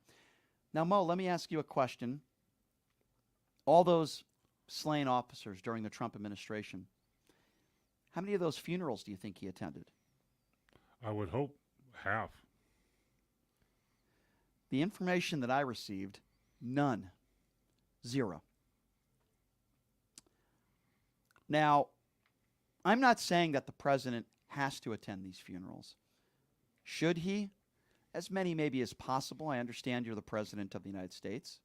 Now, Mo, let me ask you a question. All those slain officers during the Trump administration, how many of those funerals do you think he attended? I would hope half. The information that I received, none. 0. Now, I'm not saying that the president has to attend these funerals. Should he? As many maybe as possible. I understand you're the president of the United States.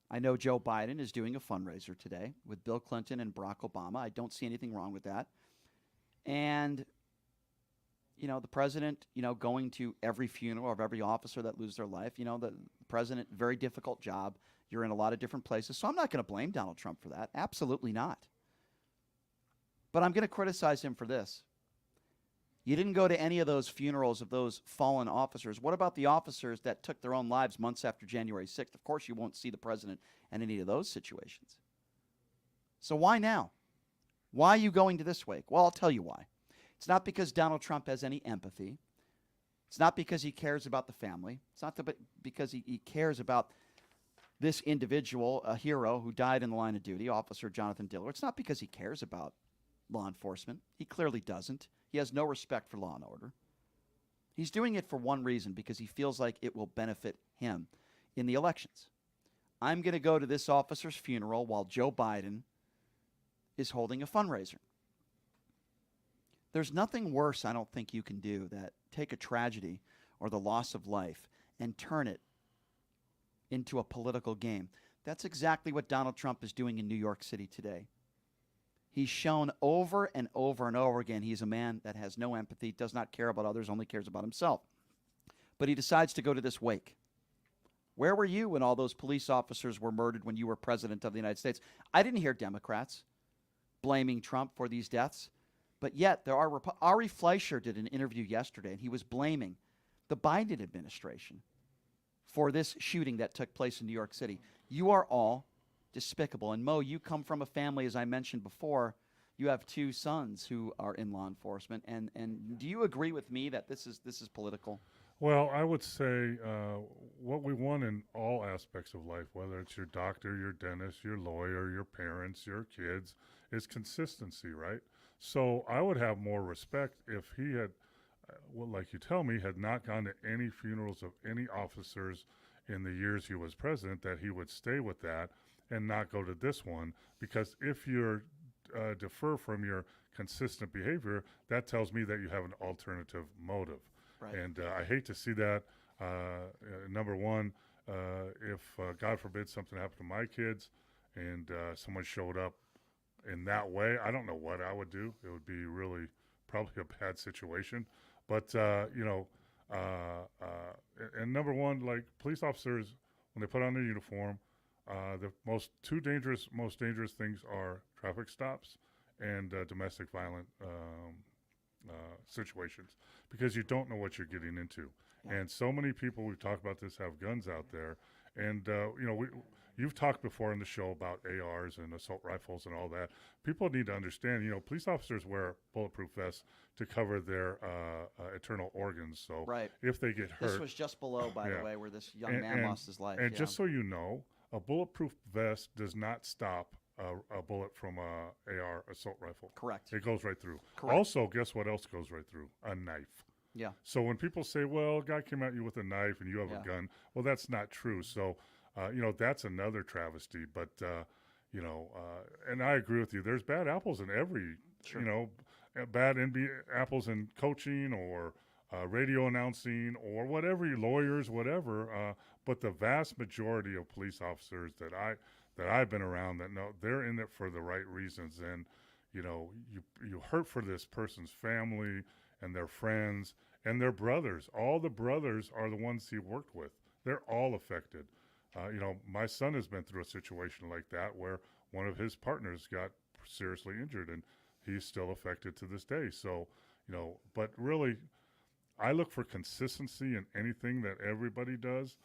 I know Joe Biden is doing a fundraiser today with Bill Clinton and Barack Obama. I don't see anything wrong with that. And, the president, going to every funeral of every officer that lose their life, the president, very difficult job. You're in a lot of different places. So I'm not going to blame Donald Trump for that. Absolutely not. But I'm going to criticize him for this. You didn't go to any of those funerals of those fallen officers. What about the officers that took their own lives months after January 6th? Of course, you won't see the president in any of those situations. So why now? Why are you going to this wake? Well, I'll tell you why. It's not because Donald Trump has any empathy. It's not because he cares about the family. It's not because he cares about this individual, a hero who died in the line of duty, Officer Jonathan Diller. It's not because he cares about law enforcement. He clearly doesn't. He has no respect for law and order. He's doing it for one reason, because he feels like it will benefit him in the elections. I'm going to go to this officer's funeral while Joe Biden is holding a fundraiser. There's nothing worse I don't think you can do that take a tragedy or the loss of life and turn it into a political game. That's exactly what Donald Trump is doing in New York City today. He's shown over and over and over again he's a man that has no empathy, does not care about others, only cares about himself. But he decides to go to this wake. Where were you when all those police officers were murdered when you were president of the United States? I didn't hear Democrats blaming Trump for these deaths. But yet, there are Ari Fleischer did an interview yesterday, and he was blaming the Biden administration for this shooting that took place in New York City. You are all despicable. And Mo, you come from a family, as I mentioned before, you have 2 sons who are in law enforcement. And do you agree with me that this is political? Well, I would say what we want in all aspects of life, whether it's your doctor, your dentist, your lawyer, your parents, your kids, is consistency, right? So I would have more respect if he had, well, like you tell me, had not gone to any funerals of any officers in the years he was president, that he would stay with that and not go to this one. Because if you defer from your consistent behavior, that tells me that you have an alternative motive. Right. And I hate to see that. Number one, if God forbid something happened to my kids and someone showed up in that way, I don't know what I would do. It would be really probably a bad situation. But, and number one, like police officers, when they put on their uniform, the most dangerous things are traffic stops and domestic violent situations, because you don't know what you're getting into. Yeah. And so many people, we've talked about this, have guns out there. And, you've talked before on the show about ARs and assault rifles and all that. People need to understand, police officers wear bulletproof vests to cover their internal organs. So Right. if they get hurt. This was just below, by the way, where this young man lost his life. And just so you know, a bulletproof vest does not stop a bullet from a AR assault rifle. Correct. It goes right through. Correct. Also, guess what else goes right through? A knife. Yeah. So when people say, well, a guy came at you with a knife and you have a gun, well, that's not true. So, that's another travesty. But, and I agree with you. There's bad apples in every, bad apples in coaching or radio announcing or whatever, lawyers, whatever. But the vast majority of police officers that I've been around that know they're in it for the right reasons. And, you hurt for this person's family and their friends and their brothers. All the brothers are the ones he worked with. They're all affected. My son has been through a situation like that where one of his partners got seriously injured, and he's still affected to this day. So, but really, I look for consistency in anything that everybody does.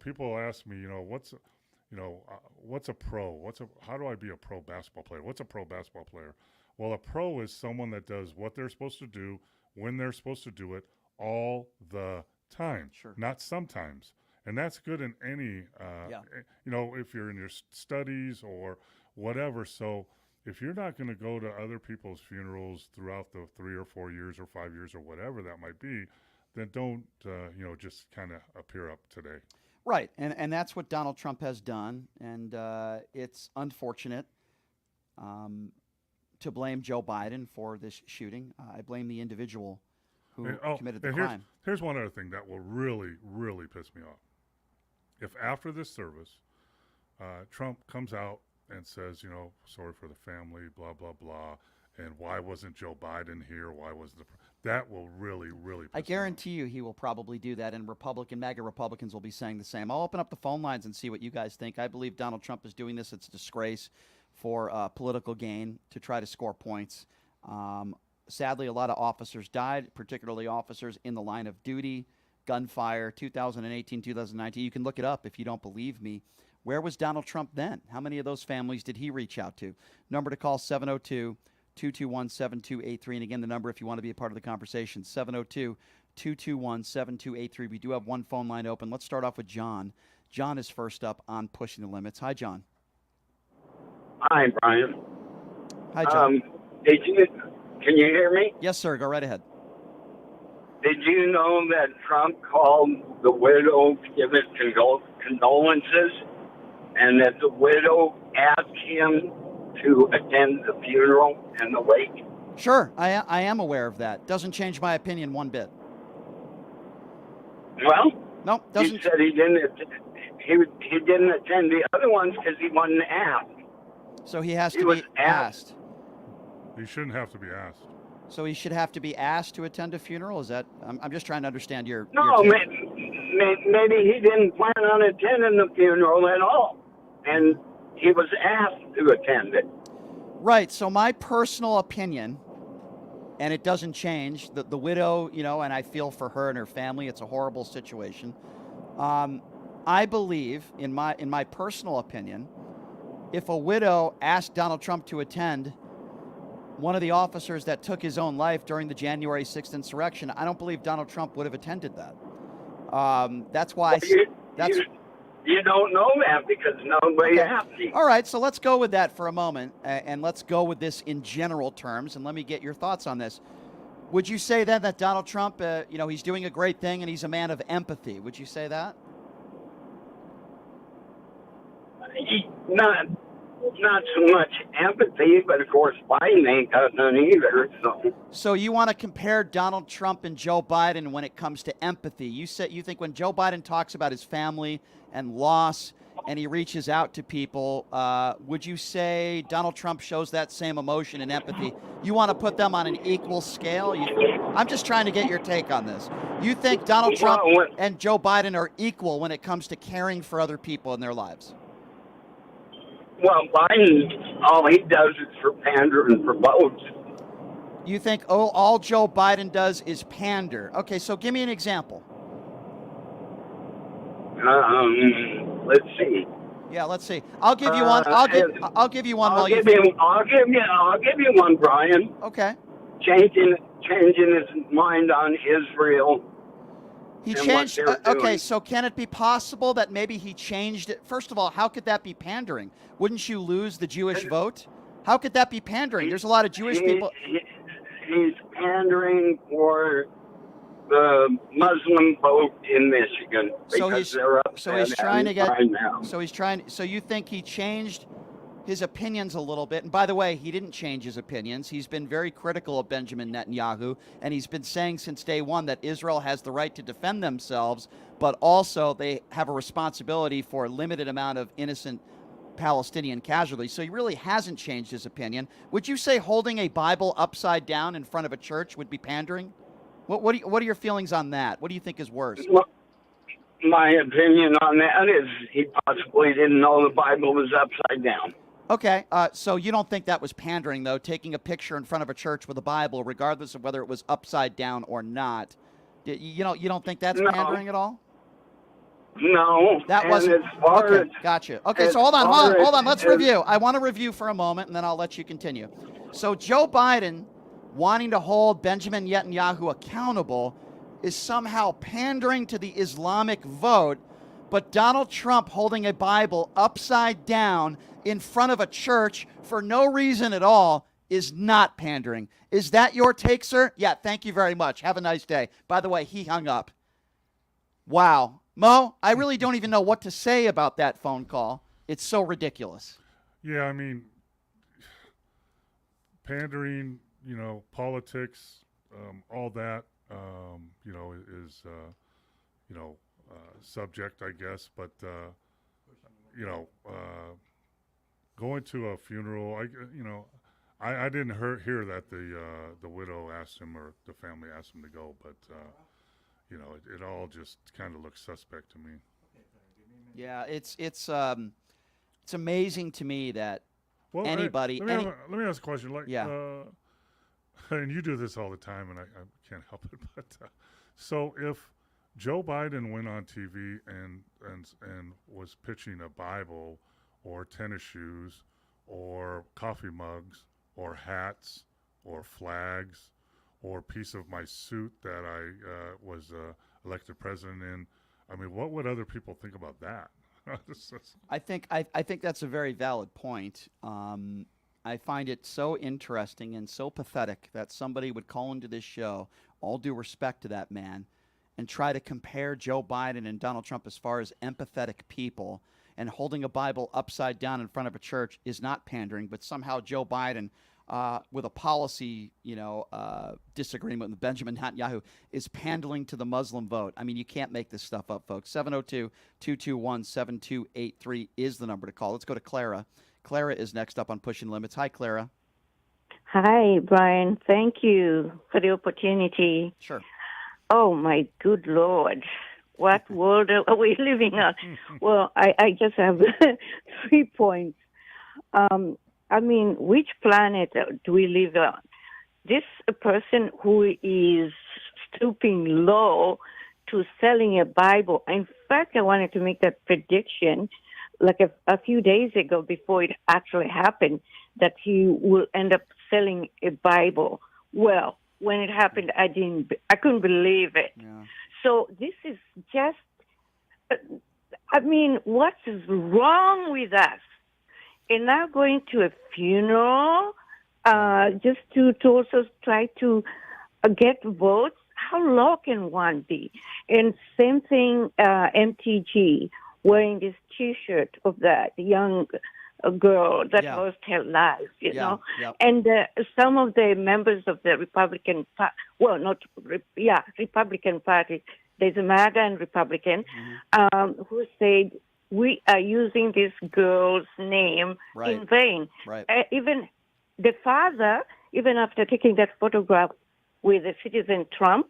People ask me, what's a pro? How do I be a pro basketball player? What's a pro basketball player? Well, a pro is someone that does what they're supposed to do when they're supposed to do it all the time, Sure. not sometimes. And that's good in any, if you're in your studies or whatever. So if you're not going to go to other people's funerals throughout the 3 or 4 years or 5 years or whatever that might be, then don't, just kind of appear up today. Right, and that's what Donald Trump has done, and it's unfortunate to blame Joe Biden for this shooting. I blame the individual who committed the crime. Here's one other thing that will really, really piss me off. If after this service, Trump comes out and says, sorry for the family, blah, blah, blah, and why wasn't Joe Biden here? Why wasn't that will really, really piss I me off. guarantee you he will probably do that, and MAGA Republicans will be saying the same. I'll open up the phone lines and see what you guys think. I believe Donald Trump is doing this. It's a disgrace for political gain to try to score points. Sadly, a lot of officers died, particularly officers in the line of duty, gunfire, 2018, 2019. You can look it up if you don't believe me. Where was Donald Trump then? How many of those families did he reach out to? Number to call, 702-221-7283. And again, the number if you want to be a part of the conversation, 702-221-7283. We do have one phone line open. Let's start off with John. John is first up on Pushing the Limits. Hi, John. Hi, Brian. Hi, John. Can you hear me? Yes, sir. Go right ahead. Did you know that Trump called the widow to give his condolences and that the widow asked him to attend the funeral and the wake? Sure, I am aware of that. Doesn't change my opinion one bit. Well, No, he doesn't. said he didn't attend the other ones because he wasn't asked. So he has He to was be asked. asked. He shouldn't have to be asked. So he should have to be asked to attend a funeral? Is that? I'm just trying to understand your. No, your take. maybe he didn't plan on attending the funeral at all, and he was asked to attend it. Right. So my personal opinion, and it doesn't change. The widow, and I feel for her and her family. It's a horrible situation. I believe, in my personal opinion, if a widow asked Donald Trump to attend one of the officers that took his own life during the January 6th insurrection, I don't believe Donald Trump would have attended that. That's why. You don't know that because nobody asked you. All right, so let's go with that for a moment, and let's go with this in general terms, and let me get your thoughts on this. Would you say then that Donald Trump, he's doing a great thing and he's a man of empathy? Would you say that? Not so much empathy, but of course Biden ain't got none either. So you want to compare Donald Trump and Joe Biden when it comes to empathy? You think when Joe Biden talks about his family and loss and he reaches out to people, would you say Donald Trump shows that same emotion and empathy? You want to put them on an equal scale? I'm just trying to get your take on this. You think Donald Trump and Joe Biden are equal when it comes to caring for other people in their lives? Well, Biden, all he does is for pandering for votes. You think all Joe Biden does is pander? Okay, so give me an example. Let's see. Yeah, let's see. I'll give you one. I'll give you one. I'll give you one, Brian. Okay. Changing his mind on Israel. He changed. Okay, so can it be possible that maybe he changed it? First of all, how could that be pandering? Wouldn't you lose the Jewish vote? How could that be pandering? There's a lot of Jewish people. He's pandering for the Muslim vote in Michigan because they're upset. So he's trying to get. Right now. So you think he changed his opinions a little bit? And by the way, he didn't change his opinions. He's been very critical of Benjamin Netanyahu, and he's been saying since day one that Israel has the right to defend themselves, but also they have a responsibility for a limited amount of innocent Palestinian casualties. So he really hasn't changed his opinion. Would you say holding a Bible upside down in front of a church would be pandering? What are your feelings on that? What do you think is worse? Well, my opinion on that is he possibly didn't know the Bible was upside down. Okay, so you don't think that was pandering, though, taking a picture in front of a church with a Bible, regardless of whether it was upside down or not? You don't think that's pandering at all? No. That wasn't. Okay, gotcha. Okay, so hold on. Let's review. I want to review for a moment, and then I'll let you continue. So Joe Biden wanting to hold Benjamin Netanyahu accountable is somehow pandering to the Islamic vote, but Donald Trump holding a Bible upside down in front of a church for no reason at all is not pandering. Is that your take, sir? Yeah, thank you very much. Have a nice day. By the way, he hung up. Wow. Mo, I really don't even know what to say about that phone call. It's so ridiculous. Yeah, I mean, pandering, politics, all that, is, subject, I guess. But, going to a funeral, I didn't hear that the widow asked him or the family asked him to go, but it all just kind of looks suspect to me. Yeah, it's amazing to me that anybody. Let me ask a question. Yeah. And you do this all the time, and I can't help it. But so if Joe Biden went on TV and was pitching a Bible or tennis shoes or coffee mugs or hats or flags or a piece of my suit that I was elected president in, I mean, what would other people think about that? I think that's a very valid point. I find it so interesting and so pathetic that somebody would call into this show, all due respect to that man, and try to compare Joe Biden and Donald Trump as far as empathetic people. and holding a Bible upside down in front of a church is not pandering, but somehow Joe Biden, with a policy, disagreement with Benjamin Netanyahu, is pandering to the Muslim vote. I mean, you can't make this stuff up, folks. 702-221-7283 is the number to call. Let's go to Clara. Clara is next up on Pushing Limits. Hi, Clara. Hi, Brian. Thank you for the opportunity. Sure. Oh, my good Lord. What world are we living on? Well, I just have 3 points. Which planet do we live on? This person who is stooping low to selling a Bible. In fact, I wanted to make that prediction like a few days ago before it actually happened, that he will end up selling a Bible. Well, when it happened, I couldn't believe it. Yeah. So this is just, what is wrong with us? And now going to a funeral, just to also try to get votes. How low can one be? And same thing, MTG, wearing this T-shirt of that young girl that lost her life, you know. Yep. And some of the members of the Republican Republican Party, there's a MAGA and Republican, who said, we are using this girl's name in vain. Right. Even the father, even after taking that photograph with the citizen Trump,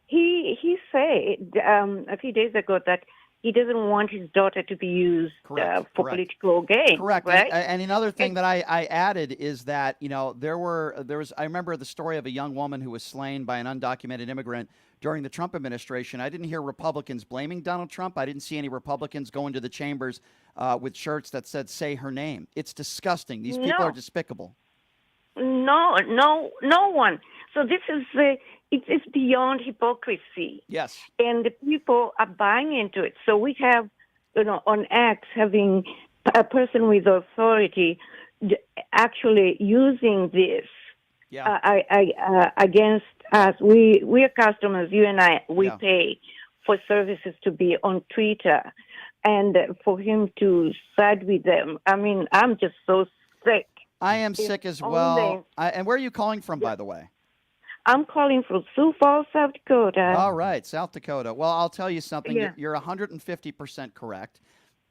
he said a few days ago that he doesn't want his daughter to be used for political gain. Correct. Right? And another thing that I added is that, there was I remember the story of a young woman who was slain by an undocumented immigrant during the Trump administration. I didn't hear Republicans blaming Donald Trump. I didn't see any Republicans go into the chambers with shirts that said, say her name. It's disgusting. These people are despicable. No one. So this is it's beyond hypocrisy. Yes. And the people are buying into it. So we have, on X, having a person with authority actually using this against us. We are customers, you and I, we pay for services to be on Twitter. And for him to side with them, I'm just so sick. I am sick as well. And where are you calling from, by the way? I'm calling from Sioux Falls, South Dakota. All right, South Dakota. Well, I'll tell you something. Yeah. You're 150% correct.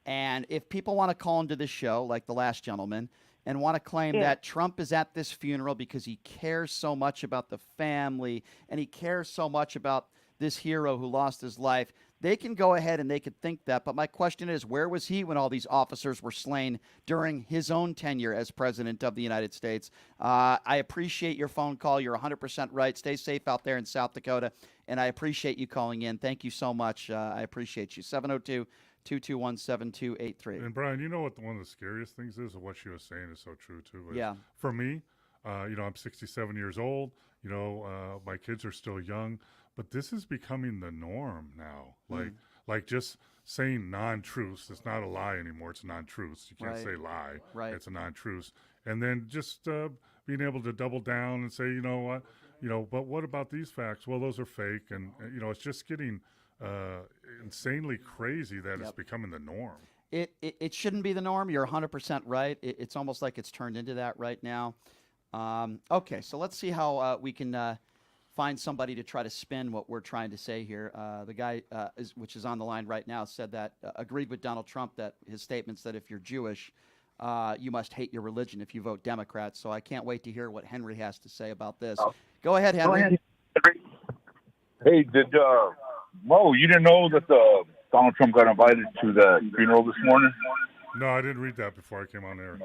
And if people want to call into this show, like the last gentleman, and want to claim that Trump is at this funeral because he cares so much about the family and he cares so much about this hero who lost his life, they can go ahead and they could think that. But my question is, where was he when all these officers were slain during his own tenure as president of the United States? I appreciate your phone call. You're 100% right. Stay safe out there in South Dakota. And I appreciate you calling in. Thank you so much. I appreciate you. 702-221-7283. And Brian, you know what one of the scariest things is, of what she was saying is so true too. For me, I'm 67 years old. My kids are still young. But this is becoming the norm now. Like just saying non-truths. It's not a lie anymore. It's non-truths. You can't say lie. Right. It's a non-truths. And then just being able to double down and say, but what about these facts? Well, those are fake. And it's just getting insanely crazy that it's becoming the norm. It shouldn't be the norm. You're 100% right. It's almost like it's turned into that right now. Okay, so let's see how we can find somebody to try to spin what we're trying to say here. The guy, which is on the line right now, said that agreed with Donald Trump that his statements that if you're Jewish, you must hate your religion if you vote Democrat. So I can't wait to hear what Henry has to say about this. Go ahead, Henry. Hey, Mo, you didn't know that Donald Trump got invited to the funeral this morning? No, I didn't read that before I came on air.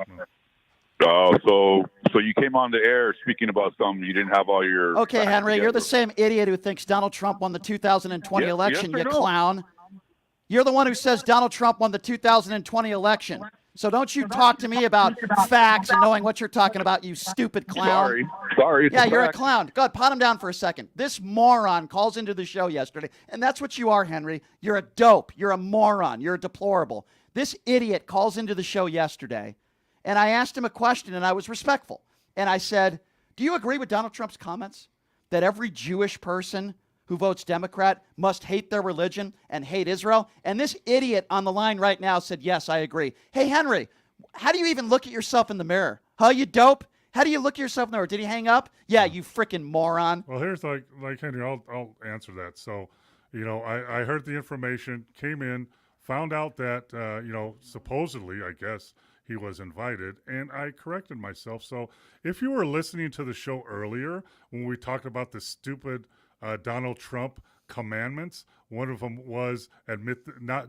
No. So you came on the air speaking about something. You didn't have all your... Okay, Henry, you're the same idiot who thinks Donald Trump won the 2020 election, you clown. You're the one who says Donald Trump won the 2020 election. So don't you talk to me about facts and knowing what you're talking about, you stupid clown. Sorry. Yeah, you're a clown. God, pot him down for a second. This moron calls into the show yesterday, and that's what you are, Henry. You're a dope. You're a moron. You're a deplorable. This idiot calls into the show yesterday, and I asked him a question, and I was respectful. And I said, do you agree with Donald Trump's comments that every Jewish person who votes Democrat must hate their religion and hate Israel. And this idiot on the line right now said, yes, I agree. Hey, Henry, how do you even look at yourself in the mirror? Huh, you dope? How do you look at yourself in the mirror? Did he hang up? Yeah, you freaking moron. Well, here's like Henry, I'll answer that. So, I heard the information, came in, found out that, supposedly, I guess, he was invited, and I corrected myself. So if you were listening to the show earlier when we talked about the stupid Donald Trump commandments, one of them was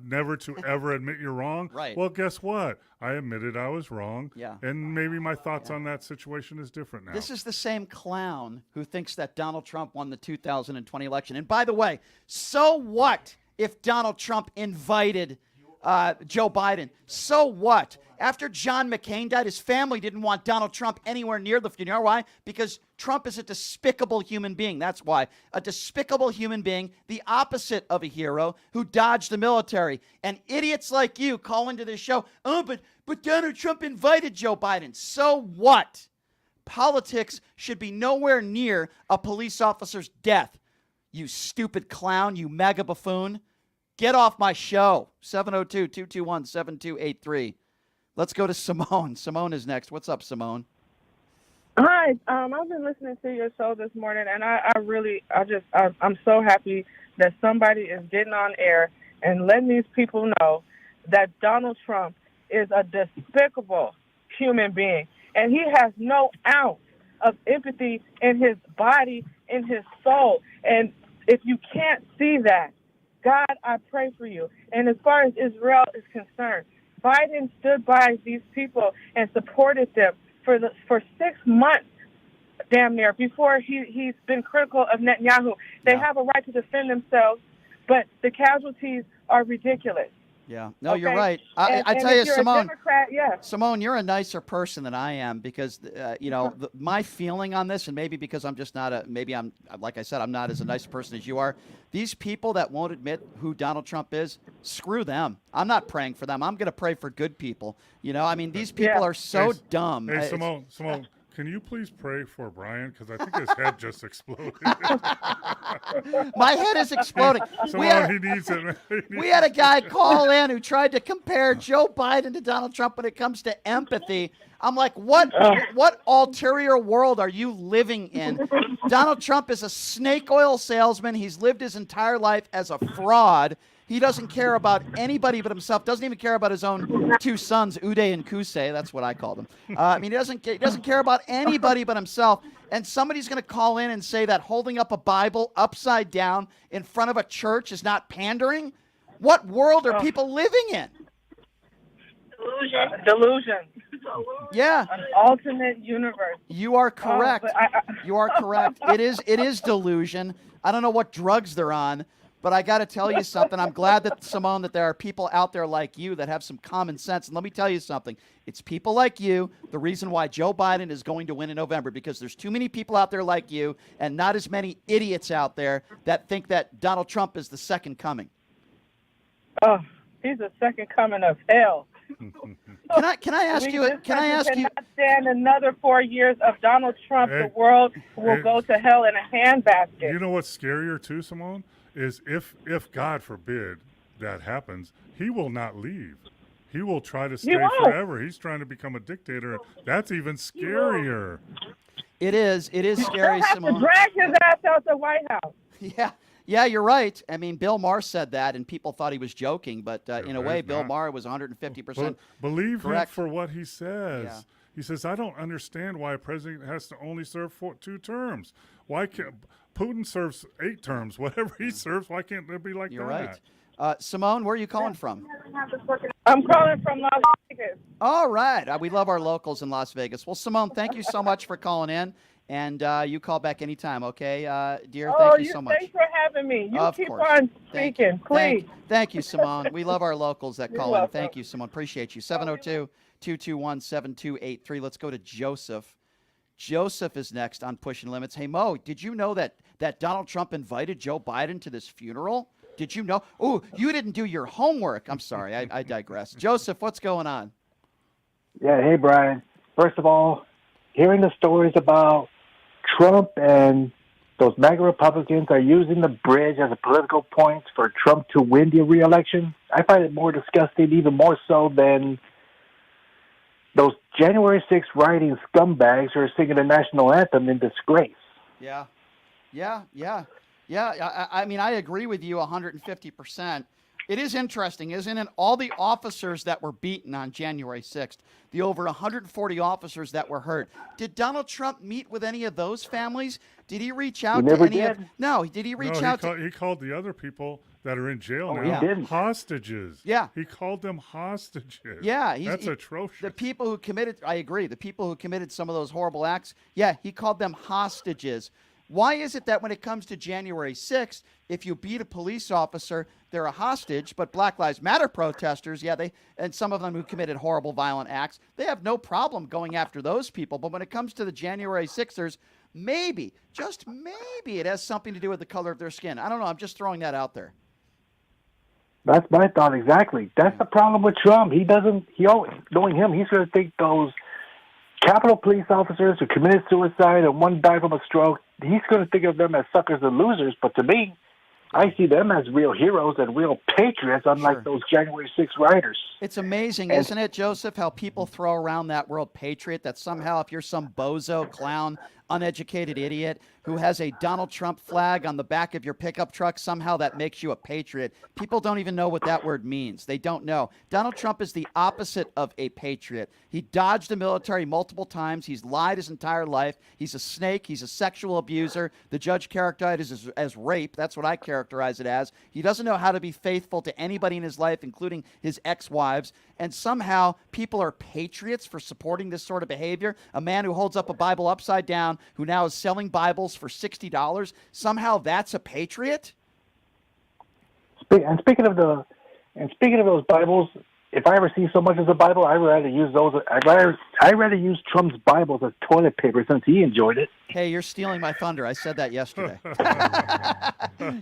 never to ever admit you're wrong. Right. Well, guess what? I admitted I was wrong. Yeah. And maybe my thoughts on that situation is different now. This is the same clown who thinks that Donald Trump won the 2020 election. And by the way, so what if Donald Trump invited Joe Biden? So what? After John McCain died, his family didn't want Donald Trump anywhere near the funeral. You know why? Because Trump is a despicable human being. That's why. A despicable human being, the opposite of a hero, who dodged the military. And idiots like you call into this show, oh, but Donald Trump invited Joe Biden. So what? Politics should be nowhere near a police officer's death. You stupid clown, you mega buffoon. Get off my show. 702-221-7283. Let's go to Simone. Simone is next. What's up, Simone? Hi. I've been listening to your show this morning, and I'm so happy that somebody is getting on air and letting these people know that Donald Trump is a despicable human being, and he has no ounce of empathy in his body, in his soul. And if you can't see that, God, I pray for you. And as far as Israel is concerned, Biden stood by these people and supported them for 6 months, damn near, before he's been critical of Netanyahu. They have a right to defend themselves, but the casualties are ridiculous. Yeah. No, okay? You're right. I tell if you, you're Simone. A Democrat, yes. Simone, you're a nicer person than I am because, my feeling on this, and maybe because I'm just not like I said, I'm not as a nice person as you are. These people that won't admit who Donald Trump is, screw them. I'm not praying for them. I'm going to pray for good people. These people are so dumb. Hey, Simone, can you please pray for Brian? Because I think his head just exploded. My head is exploding. Simone, he needs it. We had a guy call in who tried to compare Joe Biden to Donald Trump when it comes to empathy. I'm like, what ulterior world are you living in? Donald Trump is a snake oil salesman. He's lived his entire life as a fraud. He doesn't care about anybody but himself. Doesn't even care about his own two sons, Uday and Kusei. That's what I call them. He doesn't care about anybody but himself. And somebody's going to call in and say that holding up a Bible upside down in front of a church is not pandering. What world are people living in? Delusion. Yeah. An alternate universe. You are correct. You are correct. It is delusion. I don't know what drugs they're on. But I got to tell you something. I'm glad that, Simone, that there are people out there like you that have some common sense. And let me tell you something. It's people like you, the reason why Joe Biden is going to win in November, because there's too many people out there like you and not as many idiots out there that think that Donald Trump is the second coming. Oh, he's the second coming of hell. Can I ask you? Cannot stand another 4 years of Donald Trump. The world will go to hell in a handbasket. You know what's scarier too, Simone? Is if God forbid that happens, he will not leave. He will try to stay forever. He's trying to become a dictator. That's even scarier. It is scary, Simone. To drag his ass out the White House. Yeah, you're right. I mean, Bill Maher said that, and people thought he was joking, but in a way, Bill Maher was 150% Believe correct. Him for what he says. Yeah. He says, I don't understand why a president has to only serve 2 terms. Why can't Putin serves 8 terms? Whatever he serves, why can't there be like You're that? Right. Simone, where are you calling from? I'm calling from Las Vegas. All right. We love our locals in Las Vegas. Well, Simone, thank you so much for calling in. And you call back anytime, okay, dear? Thank you so much. Thanks for having me. You of keep course. on speaking, please. Thank you, Simone. We love our locals that call in. Thank you, Simone. Appreciate you. 702-221-7283. Let's go to Joseph. Joseph is next on Pushing Limits. Hey, Mo, did you know that Donald Trump invited Joe Biden to this funeral? Did you know? Oh, you didn't do your homework. I'm sorry. I digress. Joseph, what's going on? Yeah, hey, Brian. First of all, hearing the stories about Trump and those MAGA Republicans are using the bridge as a political point for Trump to win the re-election. I find it more disgusting, even more so than those January 6th rioting scumbags who are singing the national anthem in disgrace. Yeah. I mean, I agree with you 150%. It is interesting, isn't it? All the officers that were beaten on January 6th, the over 140 officers that were hurt. Did Donald Trump meet with any of those families? Did he reach out to any of? No, did he reach out? He called the other people that are in jail now he didn't. hostages. Yeah. He called them hostages. Yeah. That's atrocious. The people who committed, I agree, the people who committed some of those horrible acts, yeah, he called them hostages. Why is it that when it comes to January 6th, if you beat a police officer, they're a hostage, but Black Lives Matter protesters, and some of them who committed horrible violent acts, they have no problem going after those people. But when it comes to the January 6ers, maybe, just maybe it has something to do with the color of their skin. I don't know. I'm just throwing that out there. That's my thought exactly. That's the problem with Trump. Knowing him, he's going to think those Capitol police officers who committed suicide and one died from a stroke, he's going to think of them as suckers and losers. But to me, I see them as real heroes and real patriots, unlike those January 6 rioters. It's amazing, isn't it, Joseph, how people throw around that word patriot, that somehow if you're some bozo, clown, uneducated idiot who has a Donald Trump flag on the back of your pickup truck, somehow that makes you a patriot. People don't even know what that word means. They don't know. Donald Trump is the opposite of a patriot. He dodged the military multiple times. He's lied his entire life. He's a snake. He's a sexual abuser. The judge characterized it as rape. That's what I characterize it as. He doesn't know how to be faithful to anybody in his life, including his ex-wives. And somehow people are patriots for supporting this sort of behavior. A man who holds up a Bible upside down, who now is selling Bibles for $60, somehow that's a patriot? And speaking of those Bibles, if I ever see so much as a Bible, I'd rather use those. I'd rather use Trump's Bibles as toilet paper since he enjoyed it. Hey, you're stealing my thunder. I said that yesterday.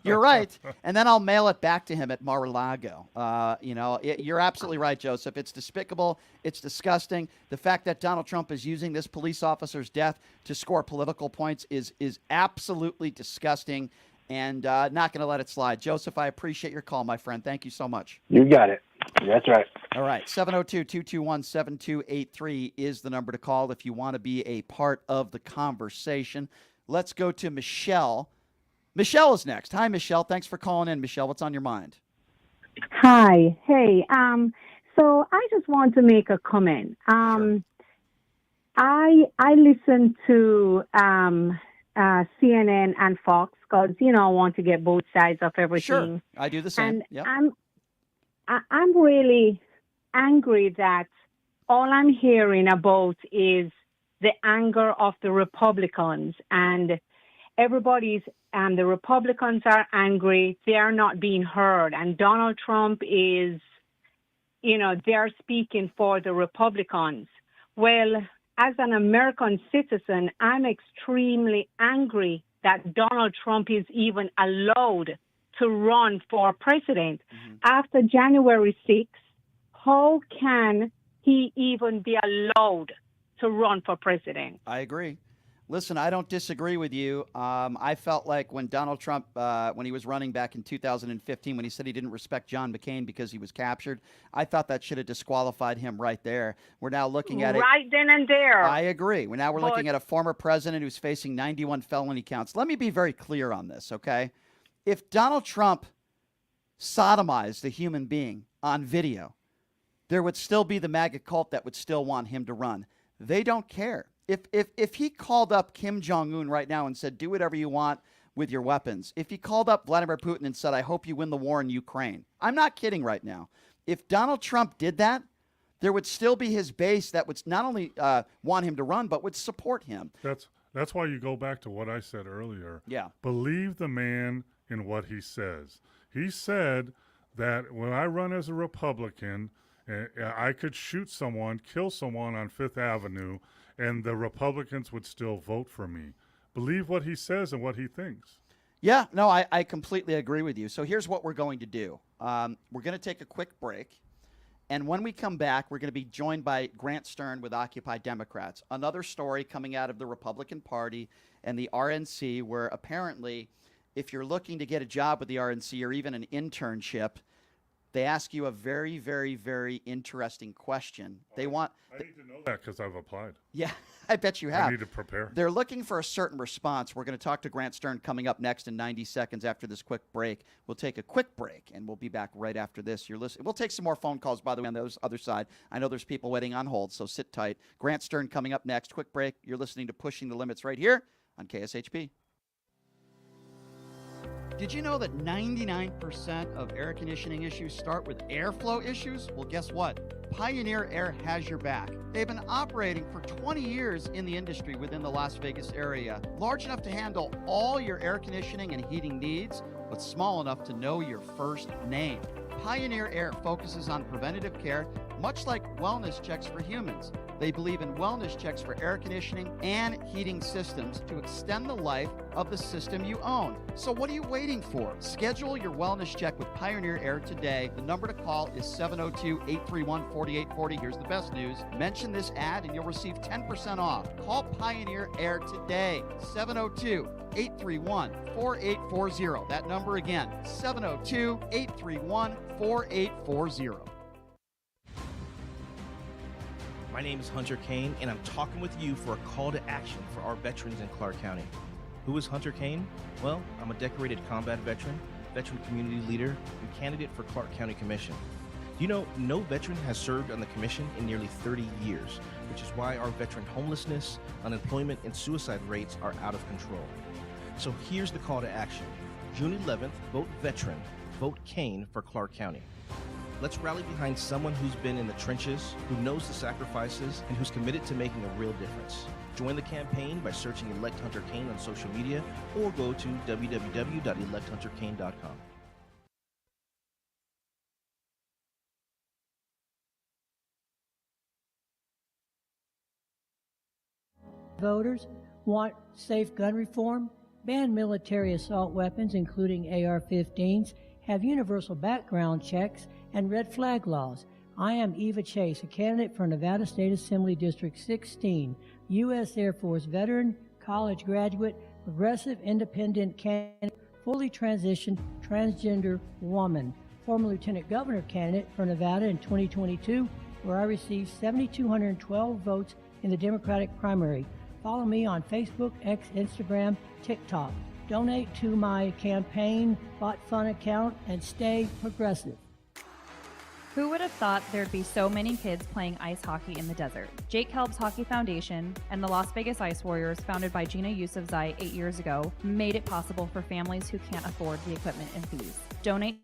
You're right. And then I'll mail it back to him at Mar-a-Lago. You're absolutely right, Joseph. It's despicable. It's disgusting. The fact that Donald Trump is using this police officer's death to score political points is absolutely disgusting, and not going to let it slide. Joseph, I appreciate your call, my friend. Thank you so much. You got it. That's right. All right. 702-221-7283 is the number to call if you want to be a part of the conversation. Let's go to Michelle. Michelle is next. Hi, Michelle. Thanks for calling in, Michelle. What's on your mind? Hi. Hey. So I just want to make a comment. Sure. I listen to CNN and Fox because I want to get both sides of everything. Sure. I do the same. And yep. I'm really angry that all I'm hearing about is the anger of the Republicans, and the Republicans are angry. They are not being heard. And Donald Trump is, they're speaking for the Republicans. Well, as an American citizen, I'm extremely angry that Donald Trump is even allowed to run for president. Mm-hmm. After January 6th, how can he even be allowed to run for president? I agree. Listen, I don't disagree with you. I felt like when Donald Trump, when he was running back in 2015, when he said he didn't respect John McCain because he was captured, I thought that should have disqualified him right there. We're now looking at it. Right then and there. I agree. We're looking at a former president who's facing 91 felony counts. Let me be very clear on this, okay? If Donald Trump sodomized a human being on video, there would still be the MAGA cult that would still want him to run. They don't care. If he called up Kim Jong-un right now and said, do whatever you want with your weapons, if he called up Vladimir Putin and said, I hope you win the war in Ukraine, I'm not kidding right now. If Donald Trump did that, there would still be his base that would not only want him to run, but would support him. That's why you go back to what I said earlier. Yeah. Believe the man in what he says. He said that when I run as a Republican, I could shoot someone, kill someone on Fifth Avenue, and the Republicans would still vote for me. Believe what he says and what he thinks. Yeah, no, I completely agree with you. So here's what we're going to do. We're going to take a quick break. And when we come back, we're going to be joined by Grant Stern with Occupy Democrats. Another story coming out of the Republican Party and the RNC, where apparently if you're looking to get a job with the RNC or even an internship, they ask you a very, very, very interesting question. They want... I need to know that because I've applied. Yeah, I bet you have. I need to prepare. They're looking for a certain response. We're going to talk to Grant Stern coming up next in 90 seconds after this quick break. We'll take a quick break, and we'll be back right after this. You're listening. We'll take some more phone calls, by the way, on the other side. I know there's people waiting on hold, so sit tight. Grant Stern coming up next. Quick break. You're listening to Pushing the Limits right here on KSHP. Did you know that 99% of air conditioning issues start with airflow issues? Well, guess what? Pioneer Air has your back. They've been operating for 20 years in the industry within the Las Vegas area, large enough to handle all your air conditioning and heating needs, but small enough to know your first name. Pioneer Air focuses on preventative care, much like wellness checks for humans. They believe in wellness checks for air conditioning and heating systems to extend the life of the system you own. So what are you waiting for? Schedule your wellness check with Pioneer Air today. The number to call is 702-831-4840. Here's the best news. Mention this ad and you'll receive 10% off. Call Pioneer Air today. 702-831-4840. That number again, 702-831-4840. My name is Hunter Kane, and I'm talking with you for a call to action for our veterans in Clark County. Who is Hunter Kane? Well, I'm a decorated combat veteran, veteran community leader, and candidate for Clark County Commission. Do you know no veteran has served on the commission in nearly 30 years, which is why our veteran homelessness, unemployment, and suicide rates are out of control. So here's the call to action. June 11th, vote veteran, vote Kane for Clark County. Let's rally behind someone who's been in the trenches, who knows the sacrifices, and who's committed to making a real difference. Join the campaign by searching Elect Hunter Kane on social media or go to www.electhunterkane.com. Voters want safe gun reform, ban military assault weapons, including AR-15s, have universal background checks, and red flag laws. I am Eva Chase, a candidate for Nevada State Assembly District 16, U.S. Air Force veteran, college graduate, progressive independent candidate, fully transitioned transgender woman, former lieutenant governor candidate for Nevada in 2022, where I received 7,212 votes in the Democratic primary. Follow me on Facebook, X, Instagram, TikTok. Donate to my campaign bot fun account and stay progressive. Who would have thought there'd be so many kids playing ice hockey in the desert? Jake Kelb's Hockey Foundation and the Las Vegas Ice Warriors, founded by Gina Yusufzai 8 years ago, made it possible for families who can't afford the equipment and fees. Donate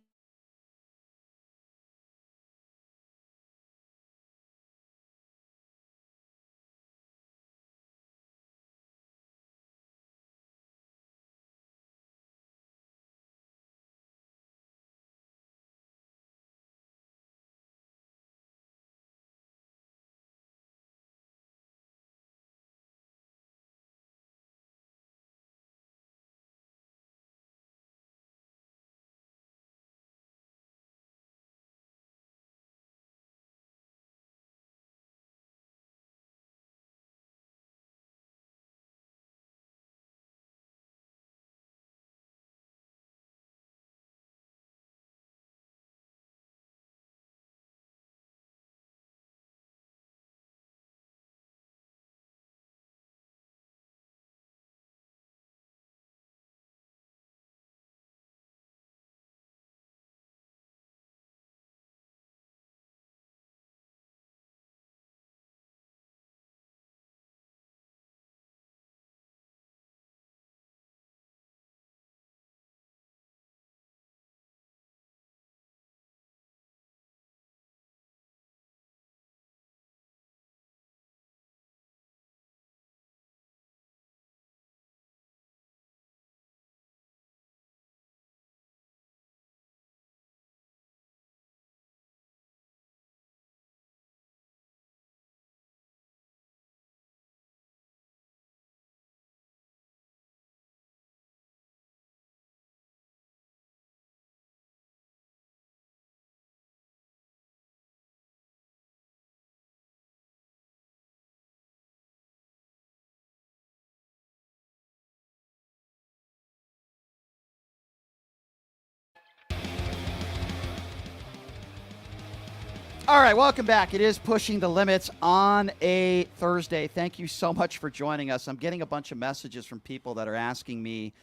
All right, welcome back. It is Pushing the Limits on a Thursday. Thank you so much for joining us. I'm getting a bunch of messages from people that are asking me,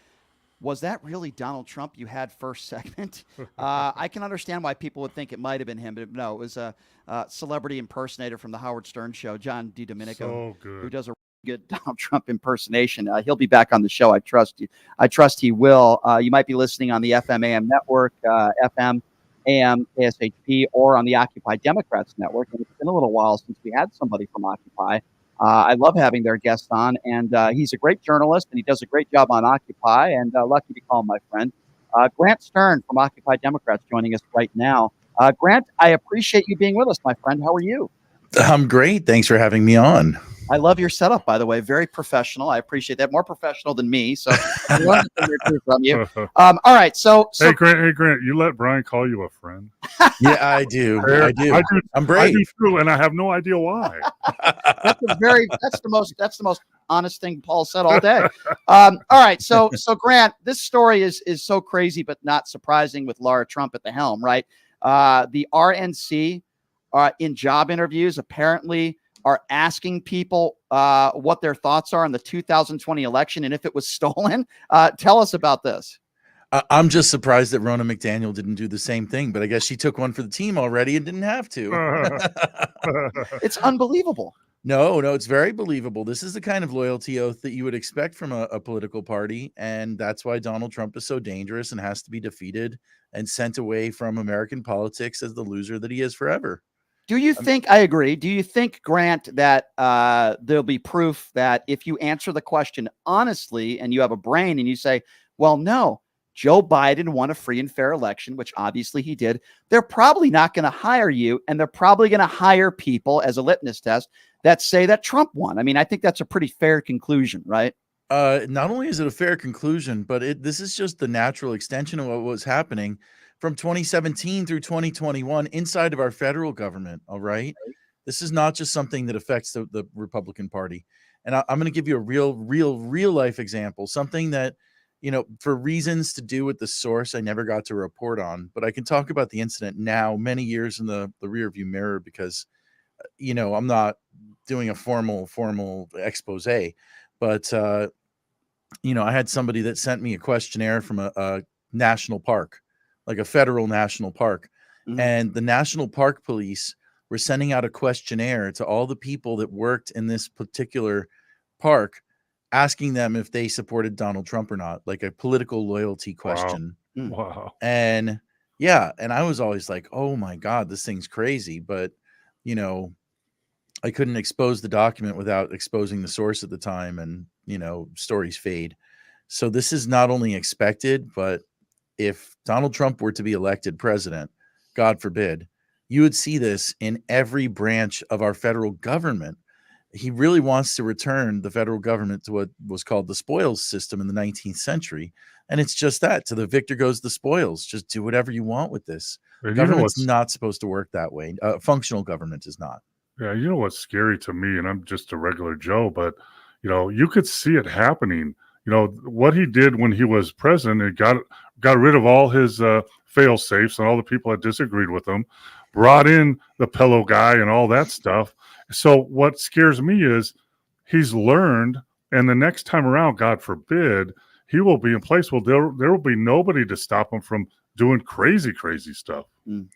was that really Donald Trump you had first segment? I can understand why people would think it might have been him, but no, it was a celebrity impersonator from the Howard Stern show, John DiDomenico, who does a good Donald Trump impersonation. He'll be back on the show. I trust you. I trust he will. You might be listening on the FM AM network, FM AM KSHP, or on the Occupy Democrats network. And it's been a little while since we had somebody from Occupy. I love having their guests on, and he's a great journalist, and he does a great job on Occupy, and lucky to call him my friend. Grant Stern from Occupy Democrats joining us right now. Grant, I appreciate you being with us, my friend. How are you? I'm great. Thanks for having me on. I love your setup, by the way. Very professional. I appreciate that. More professional than me. So I love to hear from you. All right. So hey, Grant, you let Brian call you a friend? Yeah, I do. I do. I'm brave. I do too, and I have no idea why. That's the most honest thing Paul said all day. All right. So Grant, this story is so crazy, but not surprising with Laura Trump at the helm, right? The RNC in job interviews apparently are asking people what their thoughts are on the 2020 election and if it was stolen. Tell us about this. I'm just surprised that Ronna McDaniel didn't do the same thing, but I guess she took one for the team already and didn't have to. It's unbelievable. No, it's very believable. This is the kind of loyalty oath that you would expect from a political party, and that's why Donald Trump is so dangerous and has to be defeated and sent away from American politics as the loser that he is forever. Do you think, I agree, do you think, Grant, that there'll be proof that if you answer the question honestly and you have a brain and you say, well, no, Joe Biden won a free and fair election, which obviously he did, they're probably not going to hire you, and they're probably going to hire people as a litmus test that say that Trump won? I mean, I think that's a pretty fair conclusion, right? Not only is it a fair conclusion, but this is just the natural extension of what was happening from 2017 through 2021 inside of our federal government. All right. This is not just something that affects the Republican Party. And I'm going to give you a real life example, something that, for reasons to do with the source, I never got to report on, but I can talk about the incident now, many years in the rearview mirror, because, I'm not doing a formal expose, but, I had somebody that sent me a questionnaire from a national park, like a federal national park. Mm-hmm. And the National Park Police were sending out a questionnaire to all the people that worked in this particular park, asking them if they supported Donald Trump or not, like a political loyalty question. Wow. And yeah, and I was always like, oh my God, this thing's crazy. But, I couldn't expose the document without exposing the source at the time, and, stories fade. So this is not only expected, but if Donald Trump were to be elected president, God forbid, you would see this in every branch of our federal government. He really wants to return the federal government to what was called the spoils system in the 19th century. And it's just that, to the victor goes the spoils. Just do whatever you want with this. Government's not supposed to work that way. Functional government is not. Yeah, you know what's scary to me, and I'm just a regular Joe, but, you could see it happening. What he did when he was president, it got rid of all his fail safes and all the people that disagreed with him, brought in the pillow guy and all that stuff. So what scares me is he's learned, and the next time around, God forbid, he will be in place. Well, there will be nobody to stop him from doing crazy stuff. Mm.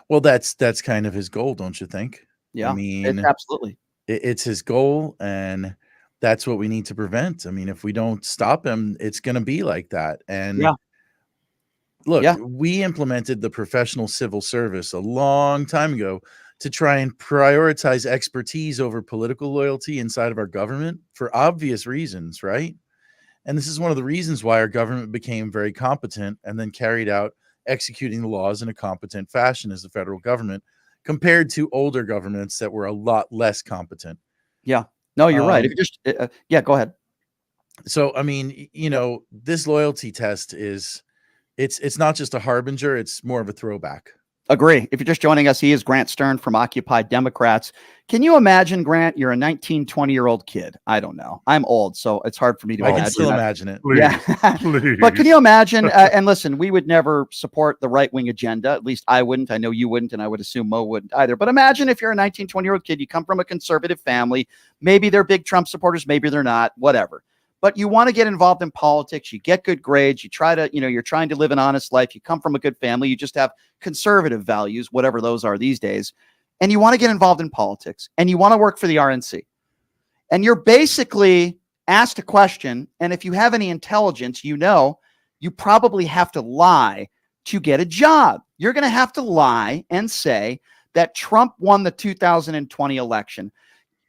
Well, that's kind of his goal, don't you think? Yeah, I mean, absolutely. It's his goal, and that's what we need to prevent. I mean, if we don't stop him, it's going to be like that. And look, we implemented the professional civil service a long time ago to try and prioritize expertise over political loyalty inside of our government for obvious reasons, right? And this is one of the reasons why our government became very competent and then carried out executing the laws in a competent fashion as the federal government, compared to older governments that were a lot less competent. Yeah. No, you're right. If you just, go ahead. So, I mean, this loyalty test it's not just a harbinger, it's more of a throwback. Agree. If you're just joining us, he is Grant Stern from Occupy Democrats. Can you imagine, Grant, you're a 19, 20-year-old kid? I don't know. I'm old, so it's hard for me to I imagine. can still that. imagine it. Please, Yeah. please. But can you imagine, and listen, we would never support the right-wing agenda. At least I wouldn't. I know you wouldn't, and I would assume Mo wouldn't either. But imagine if you're a 19, 20-year-old kid, you come from a conservative family. Maybe they're big Trump supporters. Maybe they're not, whatever. But you want to get involved in politics. You get good grades. You try to, you're trying to live an honest life. You come from a good family. You just have conservative values, whatever those are these days. And you want to get involved in politics. And you want to work for the RNC. And you're basically asked a question. And if you have any intelligence, you probably have to lie to get a job. You're going to have to lie and say that Trump won the 2020 election.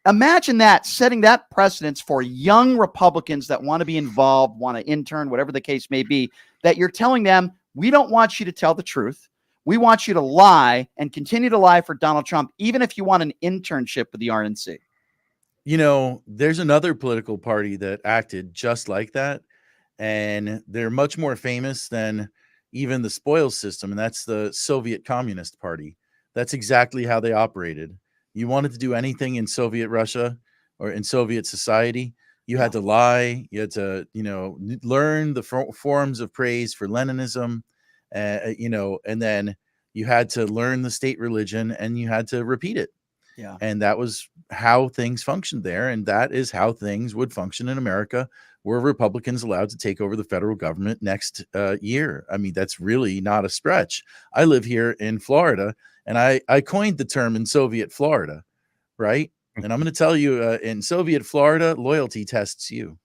Imagine that, setting that precedence for young Republicans that want to be involved, want to intern, whatever the case may be, that you're telling them, we don't want you to tell the truth. We want you to lie and continue to lie for Donald Trump, even if you want an internship with the RNC. There's another political party that acted just like that, and they're much more famous than even the spoils system, and that's the Soviet Communist Party. That's exactly how they operated. You wanted to do anything in Soviet Russia or in Soviet society, you had to lie. You had to, learn the forms of praise for Leninism, and then you had to learn the state religion and you had to repeat it. Yeah. And that was how things functioned there. And that is how things would function in America, were Republicans allowed to take over the federal government next year. I mean, that's really not a stretch. I live here in Florida, and I coined the term in Soviet Florida, right? And I'm going to tell you, in Soviet Florida, loyalty tests you.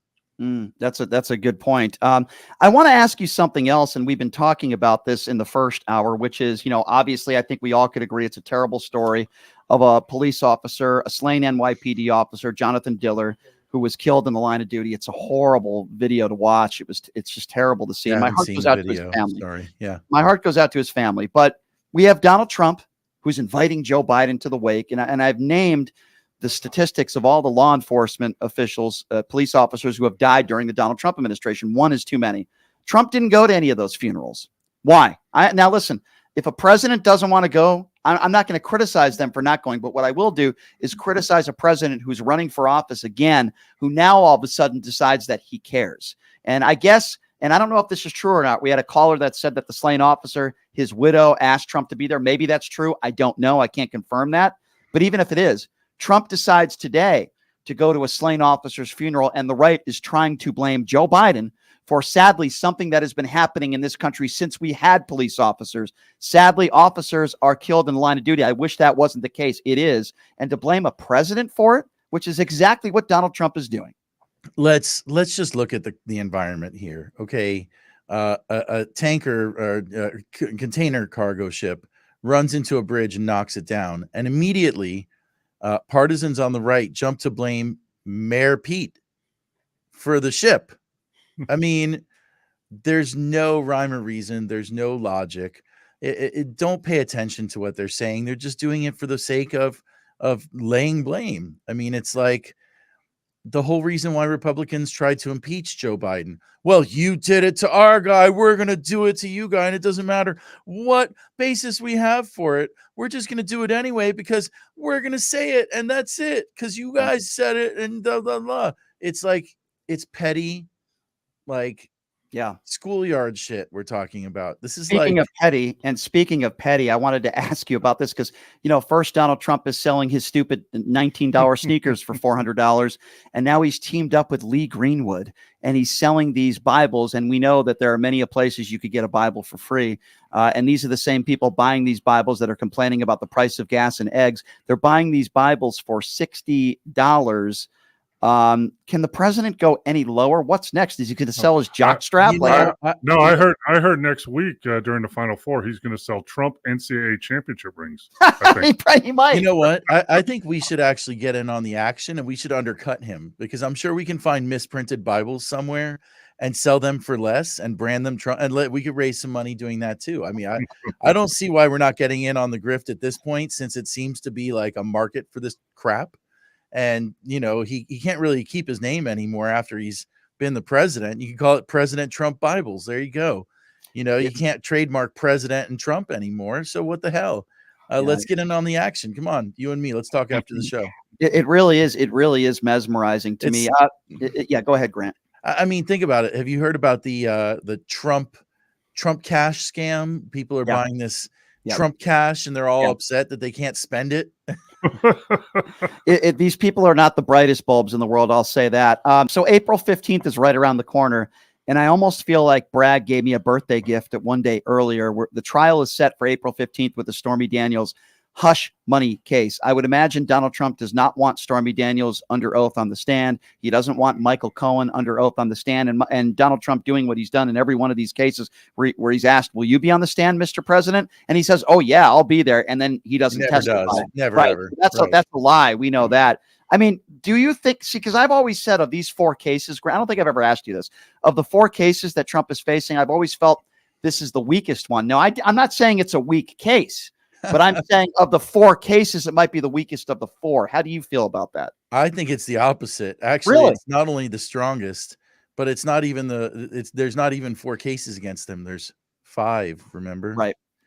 That's a good point. I want to ask you something else, and we've been talking about this in the first hour, which is, obviously, I think we all could agree it's a terrible story of a police officer, a slain NYPD officer, Jonathan Diller, who was killed in the line of duty. It's a horrible video to watch. It's just terrible to see. Yeah, My heart goes out to his family. Sorry. Yeah. My heart goes out to his family. But we have Donald Trump, who's inviting Joe Biden to the wake, and I've named the statistics of all the law enforcement officials, police officers who have died during the Donald Trump administration. One is too many. Trump didn't go to any of those funerals. Why? Now, listen, if a president doesn't want to go, I'm not going to criticize them for not going. But what I will do is criticize a president who's running for office again, who now all of a sudden decides that he cares. And I guess, and I don't know if this is true or not, we had a caller that said that the slain officer, his widow, asked Trump to be there. Maybe that's true. I don't know. I can't confirm that. But even if it is, Trump decides today to go to a slain officer's funeral, and the right is trying to blame Joe Biden for, sadly, something that has been happening in this country since we had police officers. Sadly, officers are killed in the line of duty. I wish that wasn't the case. It is. And to blame a president for it, which is exactly what Donald Trump is doing. Let's just look at the environment here. Okay. A tanker or container cargo ship runs into a bridge and knocks it down. And immediately, partisans on the right jump to blame Mayor Pete for the ship. I mean, there's no rhyme or reason. There's no logic. Don't pay attention to what they're saying. They're just doing it for the sake of laying blame. I mean, it's like the whole reason why Republicans tried to impeach Joe Biden. Well, you did it to our guy. We're going to do it to you, guy. And it doesn't matter what basis we have for it. We're just going to do it anyway because we're going to say it. And that's it. Because you guys said it and blah, blah, blah. It's like, it's petty, like, schoolyard shit we're talking about. This is Speaking of petty, I wanted to ask you about this because, first Donald Trump is selling his stupid $19 sneakers for $400. And now he's teamed up with Lee Greenwood and he's selling these Bibles. And we know that there are many places you could get a Bible for free. And these are the same people buying these Bibles that are complaining about the price of gas and eggs. They're buying these Bibles for $60. Can the president go any lower? What's next? Is he going to sell his jockstrap? I heard next week during the Final Four he's going to sell Trump NCAA championship rings. He might. You know what? I think we should actually get in on the action and we should undercut him because I'm sure we can find misprinted Bibles somewhere and sell them for less and brand them Trump, and we could raise some money doing that too. I mean, I don't see why we're not getting in on the grift at this point, since it seems to be like a market for this crap. And, he can't really keep his name anymore after he's been the president. You can call it President Trump Bibles. There you go. You can't trademark president and Trump anymore. So what the hell? Let's get in on the action. Come on, you and me. Let's talk after the show. It really is. It really is mesmerizing to me. Yeah, go ahead, Grant. I mean, think about it. Have you heard about the Trump cash scam? People are buying this Trump cash, and they're all upset that they can't spend it. These people are not the brightest bulbs in the world. I'll say that. So April 15th is right around the corner. And I almost feel like Bragg gave me a birthday gift at one day earlier, where the trial is set for April 15th with the Stormy Daniels hush money case. I would imagine Donald Trump does not want Stormy Daniels under oath on the stand. He doesn't want Michael Cohen under oath on the stand. And Donald Trump doing what he's done in every one of these cases where he's asked, will you be on the stand, Mr. President? And he says, oh, yeah, I'll be there. And then he doesn't testify. Never, right. ever. That's a lie. We know that. I mean, do you think, because I've always said of these 4 cases, I don't think I've ever asked you this, of the 4 cases that Trump is facing, I've always felt this is the weakest one. No, I'm not saying it's a weak case, but I'm saying of the 4 cases, it might be the weakest of the 4. How do you feel about that? I think it's the opposite. Actually, Really? It's not only the strongest, but it's not even there's not even 4 cases against him. There's 5, remember?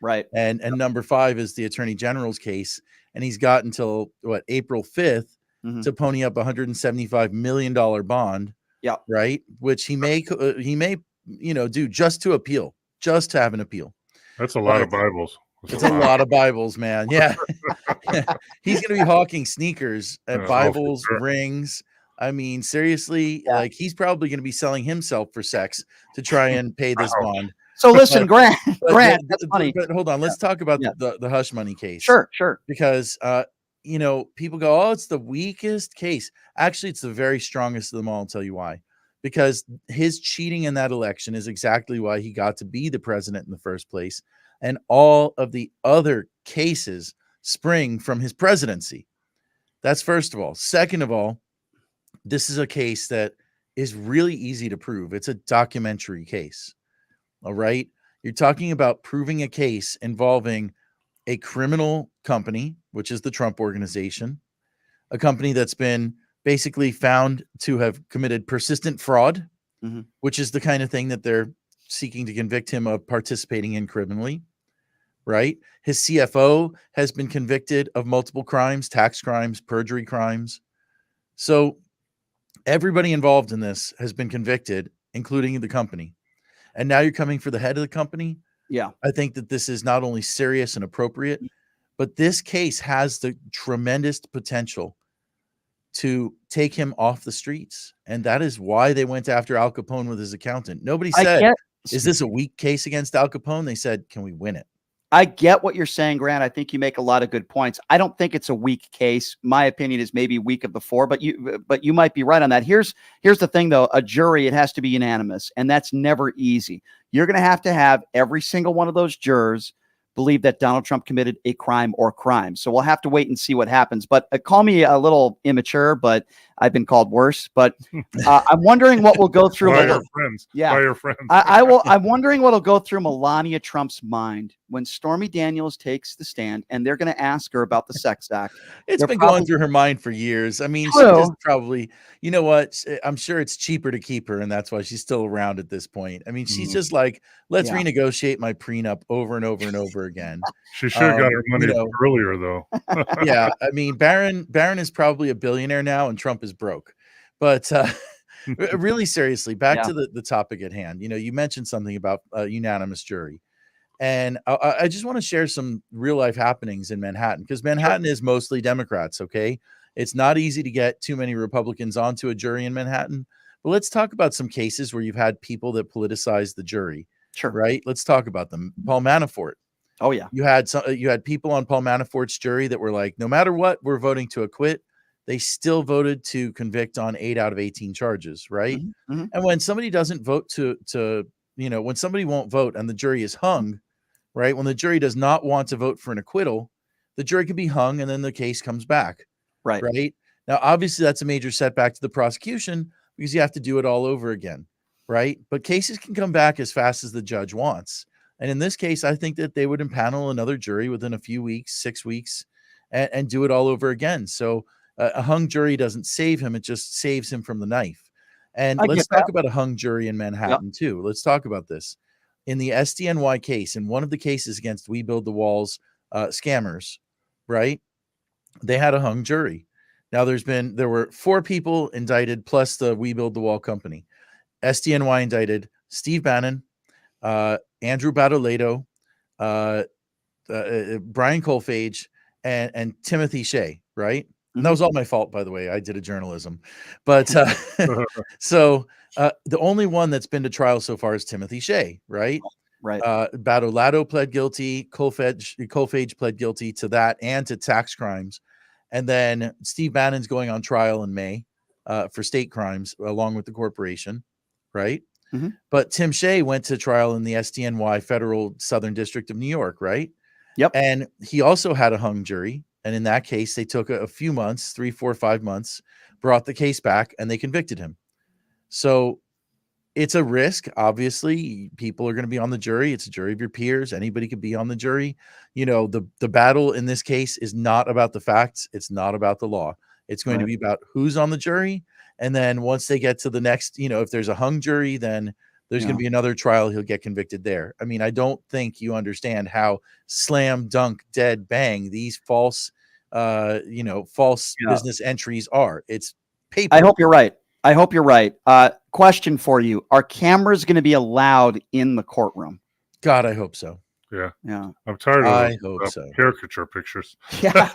Right. And number 5 is the Attorney General's case. And he's got until April 5th to pony up $175 million bond. Yeah. Right. Which he may do just to appeal, just to have an appeal. That's a lot of Bibles. It's a lot of Bibles, man. Yeah. He's going to be hawking sneakers and Bibles, rings. I mean, seriously, like he's probably going to be selling himself for sex to try and pay this bond. So listen, Grant, that's funny. But hold on, let's talk about the hush money case. Sure. Because people go, oh, it's the weakest case. Actually, it's the very strongest of them all. I'll tell you why. Because his cheating in that election is exactly why he got to be the president in the first place. And all of the other cases spring from his presidency. That's first of all. Second of all, this is a case that is really easy to prove. It's a documentary case. All right. You're talking about proving a case involving a criminal company, which is the Trump Organization, a company that's been basically found to have committed persistent fraud, which is the kind of thing that they're seeking to convict him of participating in criminally. Right. His CFO has been convicted of multiple crimes, tax crimes, perjury crimes. So everybody involved in this has been convicted, including the company. And now you're coming for the head of the company. Yeah. I think that this is not only serious and appropriate, but this case has the tremendous potential to take him off the streets. And that is why they went after Al Capone with his accountant. Nobody said, is this a weak case against Al Capone? They said, can we win it? I get what you're saying, Grant. I think you make a lot of good points. I don't think it's a weak case. My opinion is maybe weak of the 4, but you might be right on that. Here's the thing, though. A jury, it has to be unanimous, and that's never easy. You're going to have every single one of those jurors believe that Donald Trump committed a crime or crimes. So we'll have to wait and see what happens. But call me a little immature, but I've been called worse. But I'm wondering what will go through. By your friends. Yeah, by your friends. I'm wondering what will go through Melania Trump's mind when Stormy Daniels takes the stand and they're going to ask her about the sex act. It's been going through her mind for years. I mean, she just probably, you know what? I'm sure it's cheaper to keep her, and that's why she's still around at this point. I mean, she's just like, let's renegotiate my prenup over and over and over again. She should have got her money earlier, though. Yeah, I mean, Barron is probably a billionaire now, and Trump is broke. But really seriously, back to the topic at hand. You mentioned something about a unanimous jury. And I just want to share some real life happenings in Manhattan, because Manhattan is mostly Democrats. Okay. It's not easy to get too many Republicans onto a jury in Manhattan, but let's talk about some cases where you've had people that politicize the jury. Sure. Right. Let's talk about them. Paul Manafort. Oh yeah. You had people on Paul Manafort's jury that were like, no matter what, we're voting to acquit. They still voted to convict on 8 out of 18 charges. Right. And when somebody doesn't vote when somebody won't vote and the jury is hung, right? When the jury does not want to vote for an acquittal, the jury can be hung and then the case comes back. Right. Right. Now, obviously, that's a major setback to the prosecution because you have to do it all over again. Right. But cases can come back as fast as the judge wants. And in this case, I think that they would impanel another jury within a few weeks, 6 weeks, and do it all over again. So a hung jury doesn't save him. It just saves him from the knife. And let's talk about a hung jury in Manhattan, too. Let's talk about this. in the SDNY case, in one of the cases against We Build the Walls scammers, right? They had a hung jury. Now there were 4 people indicted plus the We Build the Wall company. SDNY indicted Steve Bannon, Andrew Badoleto, Brian Colfage, and Timothy Shea, right? And that was all my fault, by the way. I did a journalism. But so the only one that's been to trial so far is Timothy Shea, right? Right. Badolato pled guilty. Colfage pled guilty to that and to tax crimes. And then Steve Bannon's going on trial in May for state crimes along with the corporation, right? Mm-hmm. But Tim Shea went to trial in the SDNY Federal Southern District of New York, right? Yep. And he also had a hung jury. And in that case, they took a few months, 3, 4, 5 months, brought the case back, and they convicted him. So it's a risk. Obviously, people are going to be on the jury. It's a jury of your peers. Anybody could be on the jury. You know, the battle in this case is not about the facts. It's not about the law. It's going to be about who's on the jury. And then once they get to the next, if there's a hung jury, then there's going to be another trial. He'll get convicted there. I mean, I don't think you understand how slam dunk dead bang these false business entries are. It's paper. I hope you're right. Question for you. Are cameras going to be allowed in the courtroom? God, I hope so. Yeah. Yeah. I'm tired I of hope so. caricature pictures. Yeah.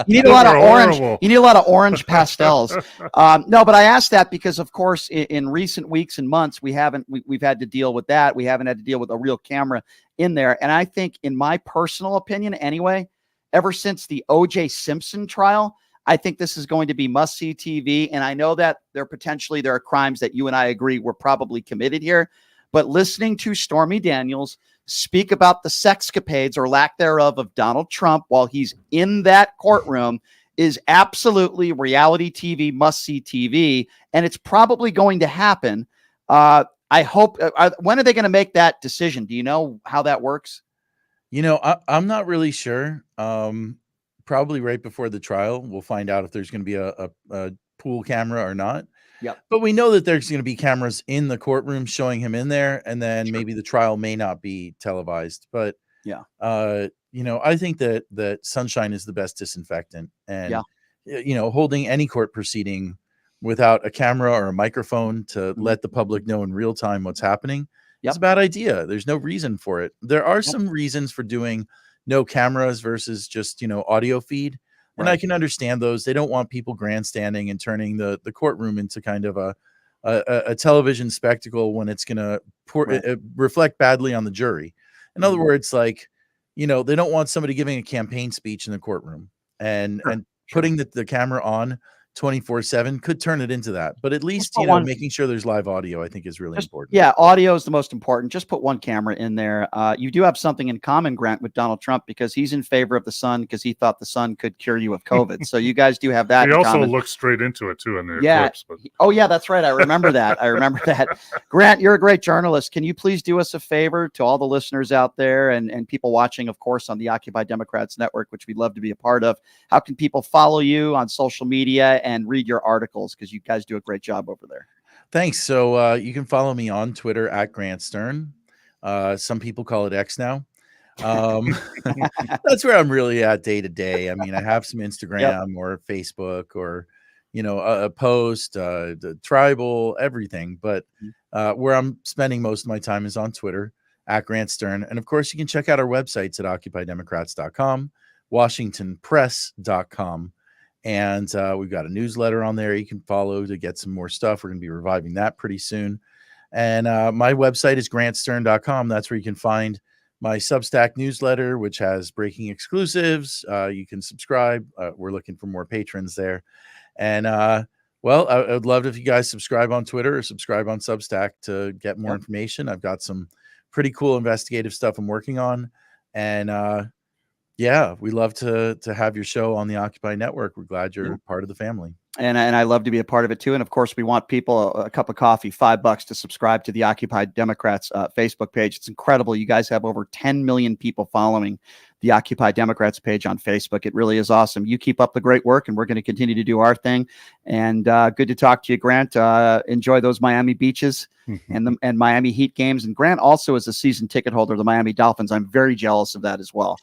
You need a lot of orange. You need a lot of orange pastels. No, but I asked that because, of course, in recent weeks and months, we've had to deal with that. We haven't had to deal with a real camera in there. And I think, in my personal opinion, anyway, ever since the O.J. Simpson trial, I think this is going to be must-see TV. And I know that there are crimes that you and I agree were probably committed here. But listening to Stormy Daniels speak about the sexcapades or lack thereof of Donald Trump while he's in that courtroom is absolutely reality TV, must-see TV. And it's probably going to happen. I hope. When are they going to make that decision? Do you know how that works? I'm not really sure. Probably right before the trial, we'll find out if there's going to be a pool camera or not. Yep. But we know that there's going to be cameras in the courtroom showing him in there, and then maybe the trial may not be televised. But yeah, I think that sunshine is the best disinfectant, and holding any court proceeding without a camera or a microphone to let the public know in real time what's happening is a bad idea. There's no reason for it. There are some reasons for doing no cameras versus just audio feed. And I can understand those. They don't want people grandstanding and turning the courtroom into kind of a television spectacle when it's going to reflect badly on the jury. In other words, they don't want somebody giving a campaign speech in the courtroom and putting the camera on 24/7 could turn it into that. But at least, making sure there's live audio, I think, is really important. Yeah, audio is the most important. Just put one camera in there. You do have something in common, Grant, with Donald Trump, because he's in favor of the sun because he thought the sun could cure you of COVID. So you guys do have that. He in also common. looked straight into it too in the eclipse. But... Oh yeah, that's right. I remember that. Grant, you're a great journalist. Can you please do us a favor to all the listeners out there and people watching, of course, on the Occupy Democrats Network, which we'd love to be a part of? How can people follow you on social media and read your articles? Because you guys do a great job over there. Thanks. So you can follow me on Twitter at Grant Stern. Some people call it X now. That's where I'm really at day to day. I mean, I have some Instagram or Facebook or, a post, the tribal, everything. But where I'm spending most of my time is on Twitter at Grant Stern. And of course, you can check out our websites at OccupyDemocrats.com, WashingtonPress.com. And we've got a newsletter on there you can follow to get some more stuff. We're going to be reviving that pretty soon. And my website is grantstern.com. That's where you can find my Substack newsletter, which has breaking exclusives. You can subscribe. We're looking for more patrons there. And, I would love it if you guys subscribe on Twitter or subscribe on Substack to get more information. I've got some pretty cool investigative stuff I'm working on. And, we love to have your show on the Occupy Network. We're glad you're part of the family. And I love to be a part of it too. And of course, we want people a cup of coffee, $5 to subscribe to the Occupy Democrats Facebook page. It's incredible. You guys have over 10 million people following the the Occupy Democrats page on Facebook. It really is awesome. You keep up the great work, and we're going to continue to do our thing. And good to talk to you, Grant. Enjoy those Miami beaches and Miami Heat games. And Grant also is a season ticket holder of the Miami Dolphins. I'm very jealous of that as well.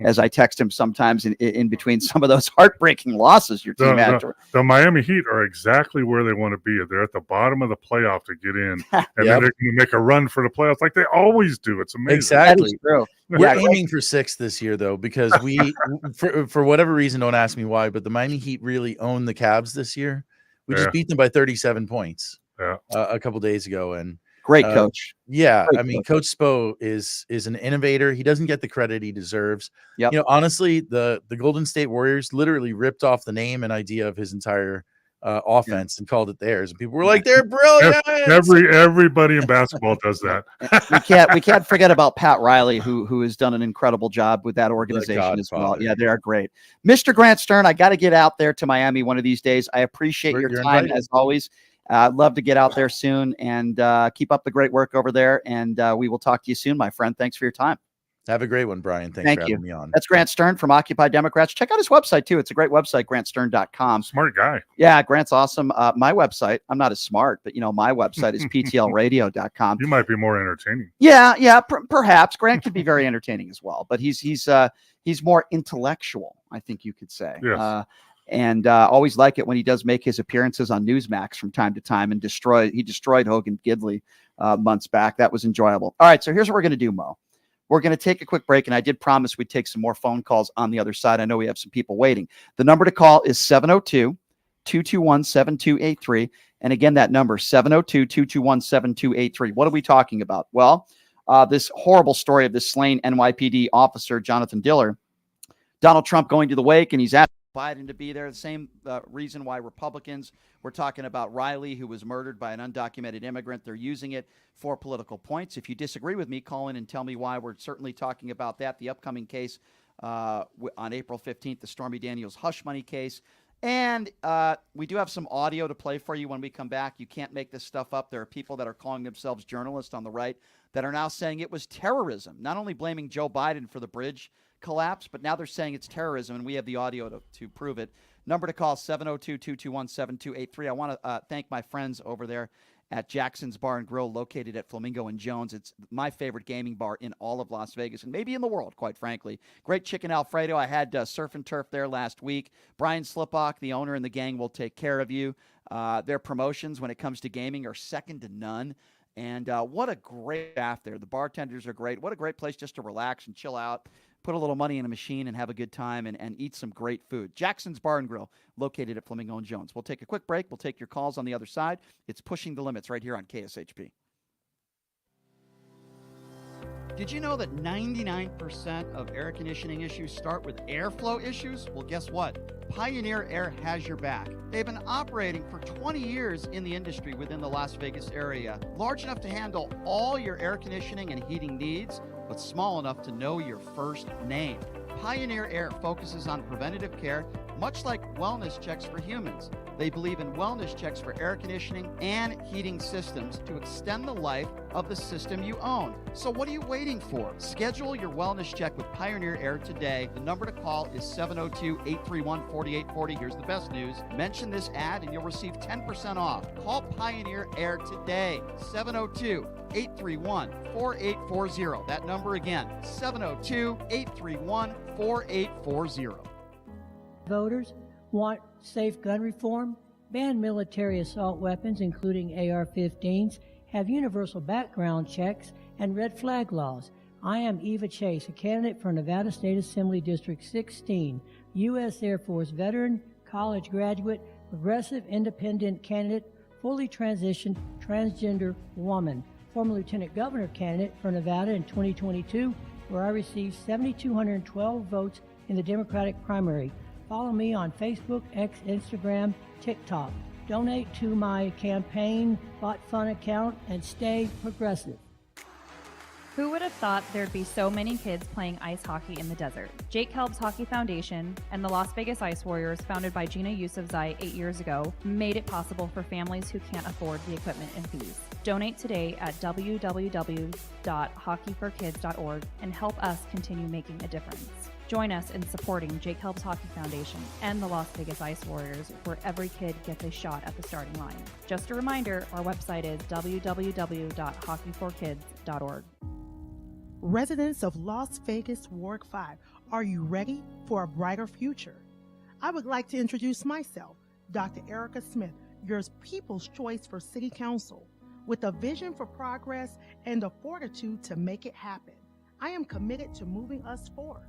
As I text him sometimes in between some of those heartbreaking losses your team had. The Miami Heat are exactly where they want to be. They're at the bottom of the playoff to get in, and then they're going to make a run for the playoffs like they always do. It's amazing. Exactly. True. We're aiming for 6th this year, though, because we, for whatever reason, don't ask me why, but the Miami Heat really own the Cavs this year. We just beat them by 37 points a couple days ago, and great coach. Yeah, great I mean, Coach Spo is an innovator. He doesn't get the credit he deserves. Yep. You know, honestly, the Golden State Warriors literally ripped off the name and idea of his entire offense and called it theirs, and people were like, "They're brilliant." Everybody in basketball does that. we can't forget about Pat Riley, who has done an incredible job with that organization as well. Yeah, they are great. Mr. Grant Stern, I got to get out there to Miami one of these days. I appreciate your time as always. I'd love to get out there soon, and keep up the great work over there. And we will talk to you soon, my friend. Thanks for your time. Have a great one, Brian. Thanks for having me on. That's Grant Stern from Occupy Democrats. Check out his website, too. It's a great website, grantstern.com. Smart guy. Yeah, Grant's awesome. My website, I'm not as smart, but, my website is ptlradio.com. You might be more entertaining. Yeah, perhaps. Grant can be very entertaining as well, but he's more intellectual, I think you could say. Yes. And always like it when he does make his appearances on Newsmax from time to time and he destroyed Hogan Gidley months back. That was enjoyable. All right, so here's what we're going to do, Mo. We're going to take a quick break, and I did promise we'd take some more phone calls on the other side. I know we have some people waiting. The number to call is 702-221-7283. And again, that number, 702-221-7283. What are we talking about? Well, this horrible story of this slain NYPD officer, Jonathan Diller. Donald Trump going to the wake, and he's asked Biden to be there. The same reason why Republicans were talking about Riley, who was murdered by an undocumented immigrant. They're using it for political points. If you disagree with me, call in and tell me why. We're certainly talking about that. The upcoming case on April 15th, the Stormy Daniels hush money case. And we do have some audio to play for you when we come back. You can't make this stuff up. There are people that are calling themselves journalists on the right that are now saying it was terrorism, not only blaming Joe Biden for the bridge collapse, but now they're saying it's terrorism, and we have the audio to prove it. Number to call, 702-221-7283. I want to thank my friends over there at Jackson's Bar and Grill, located at Flamingo and Jones. It's my favorite gaming bar in all of Las Vegas, and maybe in the world, quite frankly. Great chicken Alfredo. I had surf and turf there last week. Brian Slipach, the owner, and the gang will take care of you. Their promotions when it comes to gaming are second to none. And what a great staff there. The bartenders are great. What a great place just to relax and chill out, put a little money in a machine and have a good time and eat some great food. Jackson's Bar and Grill, located at Flamingo and Jones. We'll take a quick break. We'll take your calls on the other side. It's Pushing the Limits right here on KSHP. Did you know that 99% of air conditioning issues start with airflow issues? Well, guess what? Pioneer Air has your back. They've been operating for 20 years in the industry within the Las Vegas area, large enough to handle all your air conditioning and heating needs, but small enough to know your first name. Pioneer Air focuses on preventative care, much like wellness checks for humans. They believe in wellness checks for air conditioning and heating systems to extend the life of the system you own. So what are you waiting for? Schedule your wellness check with Pioneer Air today. The number to call is 702-831-4840. Here's the best news. Mention this ad and you'll receive 10% off. Call Pioneer Air today. 702-831-4840. That number again, 702-831-4840. Voters want safe gun reform, ban military assault weapons, including AR-15s, have universal background checks, and red flag laws. I am Eva Chase, a candidate for Nevada State Assembly District 16, U.S. Air Force veteran, college graduate, progressive independent candidate, fully transitioned transgender woman, former lieutenant governor candidate for Nevada in 2022, where I received 7,212 votes in the Democratic primary. Follow me on Facebook, X, Instagram, TikTok. Donate to my campaign bot fund account and stay progressive. Who would have thought there'd be so many kids playing ice hockey in the desert? Jake Kelb's Hockey Foundation and the Las Vegas Ice Warriors, founded by Gina Yusufzai 8 years ago, made it possible for families who can't afford the equipment and fees. Donate today at www.hockeyforkids.org and help us continue making a difference. Join us in supporting Jake Kelb's Hockey Foundation and the Las Vegas Ice Warriors, where every kid gets a shot at the starting line. Just a reminder, our website is www.hockeyforkids.org. Residents of Las Vegas Ward 5, are you ready for a brighter future? I would like to introduce myself, Dr. Erica Smith, your People's Choice for City Council. With a vision for progress and the fortitude to make it happen, I am committed to moving us forward.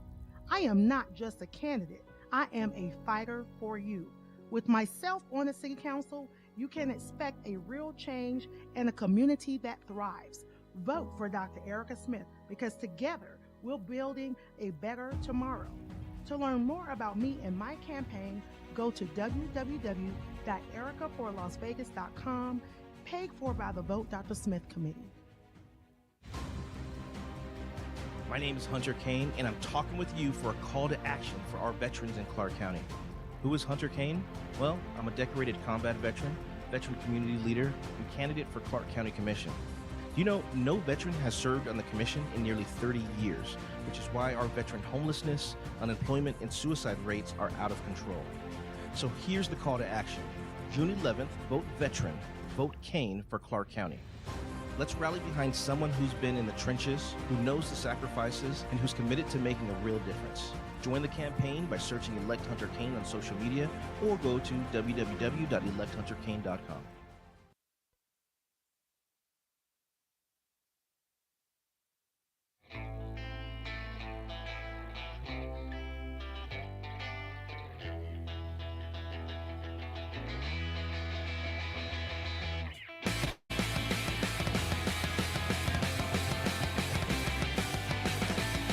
I am not just a candidate, I am a fighter for you. With myself on the City Council, you can expect a real change and a community that thrives. Vote for Dr. Erica Smith, because together we're building a better tomorrow. To learn more about me and my campaign, go to www.ericaforlasvegas.com, paid for by the Vote Dr. Smith Committee. My name is Hunter Kane, and I'm talking with you for a call to action for our veterans in Clark County. Who is Hunter Kane? Well, I'm a decorated combat veteran, veteran community leader, and candidate for Clark County Commission. Do you know no veteran has served on the commission in nearly 30 years, which is why our veteran homelessness, unemployment, and suicide rates are out of control. So here's the call to action. June 11th, vote veteran, vote Kane for Clark County. Let's rally behind someone who's been in the trenches, who knows the sacrifices, and who's committed to making a real difference. Join the campaign by searching Elect Hunter Kane on social media or go to www.electhunterkane.com.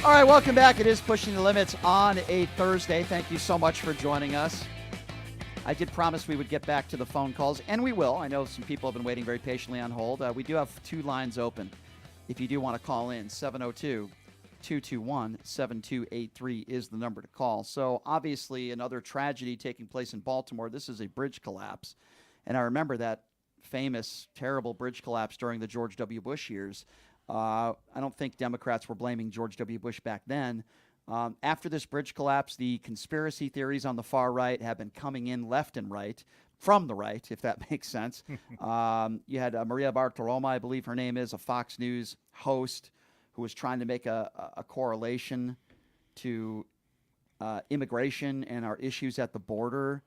All right, welcome back. It is Pushing the Limits on a Thursday. Thank you so much for joining us. I did promise we would get back to the phone calls, and we will. I know some people have been waiting very patiently on hold. We do have two lines open. If you do want to call in, 702-221-7283 is the number to call. So obviously another tragedy taking place in Baltimore. This is a bridge collapse. And I remember that famous, terrible bridge collapse during the George W. Bush years. I don't think Democrats were blaming George W. Bush back then. After this bridge collapse, the conspiracy theories on the far right have been coming in left and right, from the right, if that makes sense. You had Maria Bartiromo, I believe her name is, a Fox News host, who was trying to make a correlation to immigration and our issues at the border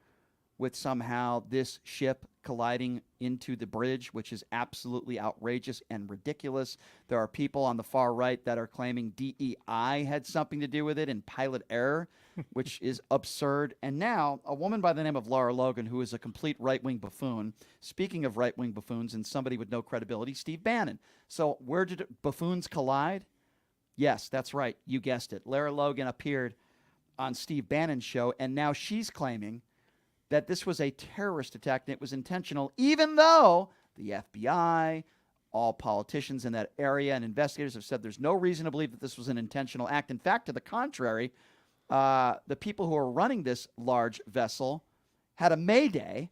with somehow this ship colliding into the bridge, which is absolutely outrageous and ridiculous. There are people on the far right that are claiming DEI had something to do with it and pilot error, which is absurd. And now a woman by the name of Laura Logan, who is a complete right-wing buffoon. Speaking of right-wing buffoons and somebody with no credibility, Steve Bannon. So where did buffoons collide? Yes, that's right. You guessed it. Laura Logan appeared on Steve Bannon's show, and now she's claiming that this was a terrorist attack and it was intentional, even though the FBI, all politicians in that area and investigators have said there's no reason to believe that this was an intentional act. In fact, to the contrary, the people who are running this large vessel had a mayday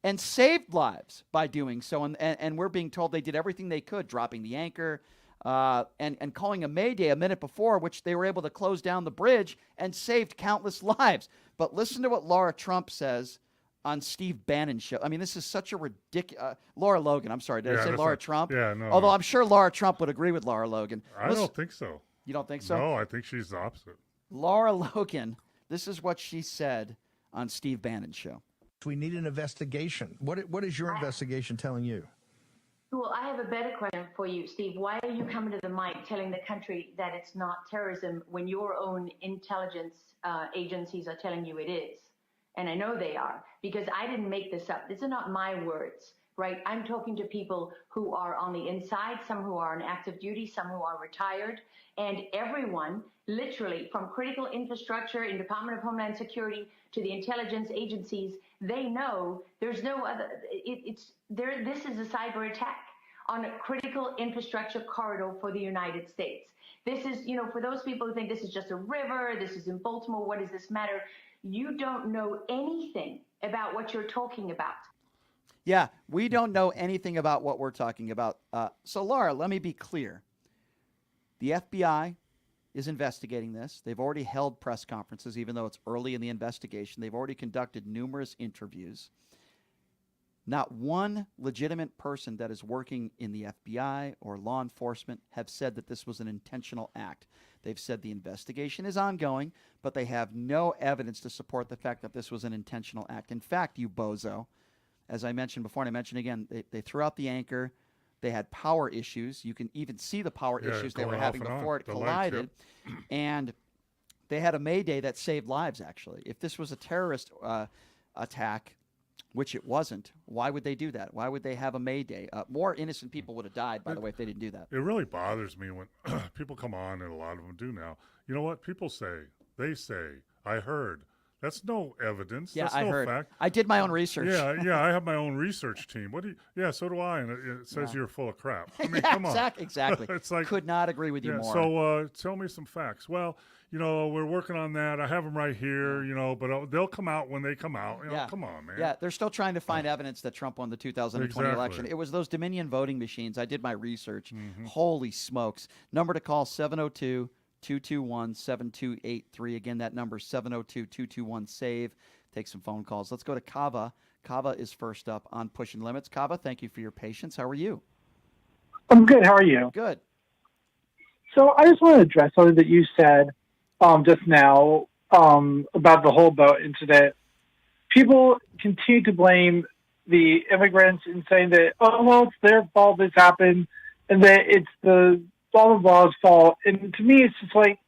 and saved lives by doing so. And we're being told they did everything they could, dropping the anchor and calling a mayday a minute before, which they were able to close down the bridge and saved countless lives. But listen to what Laura Trump says on Steve Bannon's show. I mean, this is such a ridiculous... Laura Logan, I'm sorry. Did I say Laura Trump? Yeah, no. Although I'm sure Laura Trump would agree with Laura Logan. I don't think so. You don't think so? No, I think she's the opposite. Laura Logan, this is what she said on Steve Bannon's show. We need an investigation. What is your investigation telling you? Well, I have a better question for you, Steve. Why are you coming to the mic telling the country that it's not terrorism when your own intelligence agencies are telling you it is? And I know they are, because I didn't make this up. These are not my words, right? I'm talking to people who are on the inside, some who are on active duty, some who are retired, and everyone, literally, from critical infrastructure in Department of Homeland Security to the intelligence agencies, they know there's no other. This is a cyber attack on a critical infrastructure corridor for the United States. This is, for those people who think this is just a river, this is in Baltimore, what does this matter? You don't know anything about what you're talking about. Yeah, we don't know anything about what we're talking about. So, Laura, let me be clear. The FBI is investigating this. They've already held press conferences, even though it's early in the investigation. They've already conducted numerous interviews. Not one legitimate person that is working in the FBI or law enforcement have said that this was an intentional act. They've said the investigation is ongoing, but they have no evidence to support the fact that this was an intentional act. In fact, you bozo, as I mentioned before, and I mentioned again, they threw out the anchor. They had power issues. You can even see the power issues they were having before it collided. And they had a Mayday that saved lives, actually. If this was a terrorist attack, which it wasn't, why would they do that? Why would they have a Mayday? More innocent people would have died, by the way, if they didn't do that. It really bothers me when people come on, and a lot of them do now. You know what? People say, they say, I heard. That's no evidence. Yeah, That's I no heard. fact. I did my own research. Yeah, I have my own research team. What do you? Yeah, so do I. And it says you're full of crap. I mean, yeah, come on. Exactly. It's like, could not agree with you more. So tell me some facts. Well, we're working on that. I have them right here. But they'll come out when they come out. Come on, man. Yeah, they're still trying to find evidence that Trump won the 2020 election. It was those Dominion voting machines. I did my research. Holy smokes! Number to call 702-221-7283. Again, that number 702-221-SAVE. Take some phone calls. Let's go to Kava. Kava is first up on Pushing Limits. Kava, thank you for your patience. How are you? I'm good. How are you? Good. So I just want to address something that you said just now about the whole boat incident. People continue to blame the immigrants and saying that, it's their fault this happened and that it's the blah, blah, blah's fault. And to me, it's just like,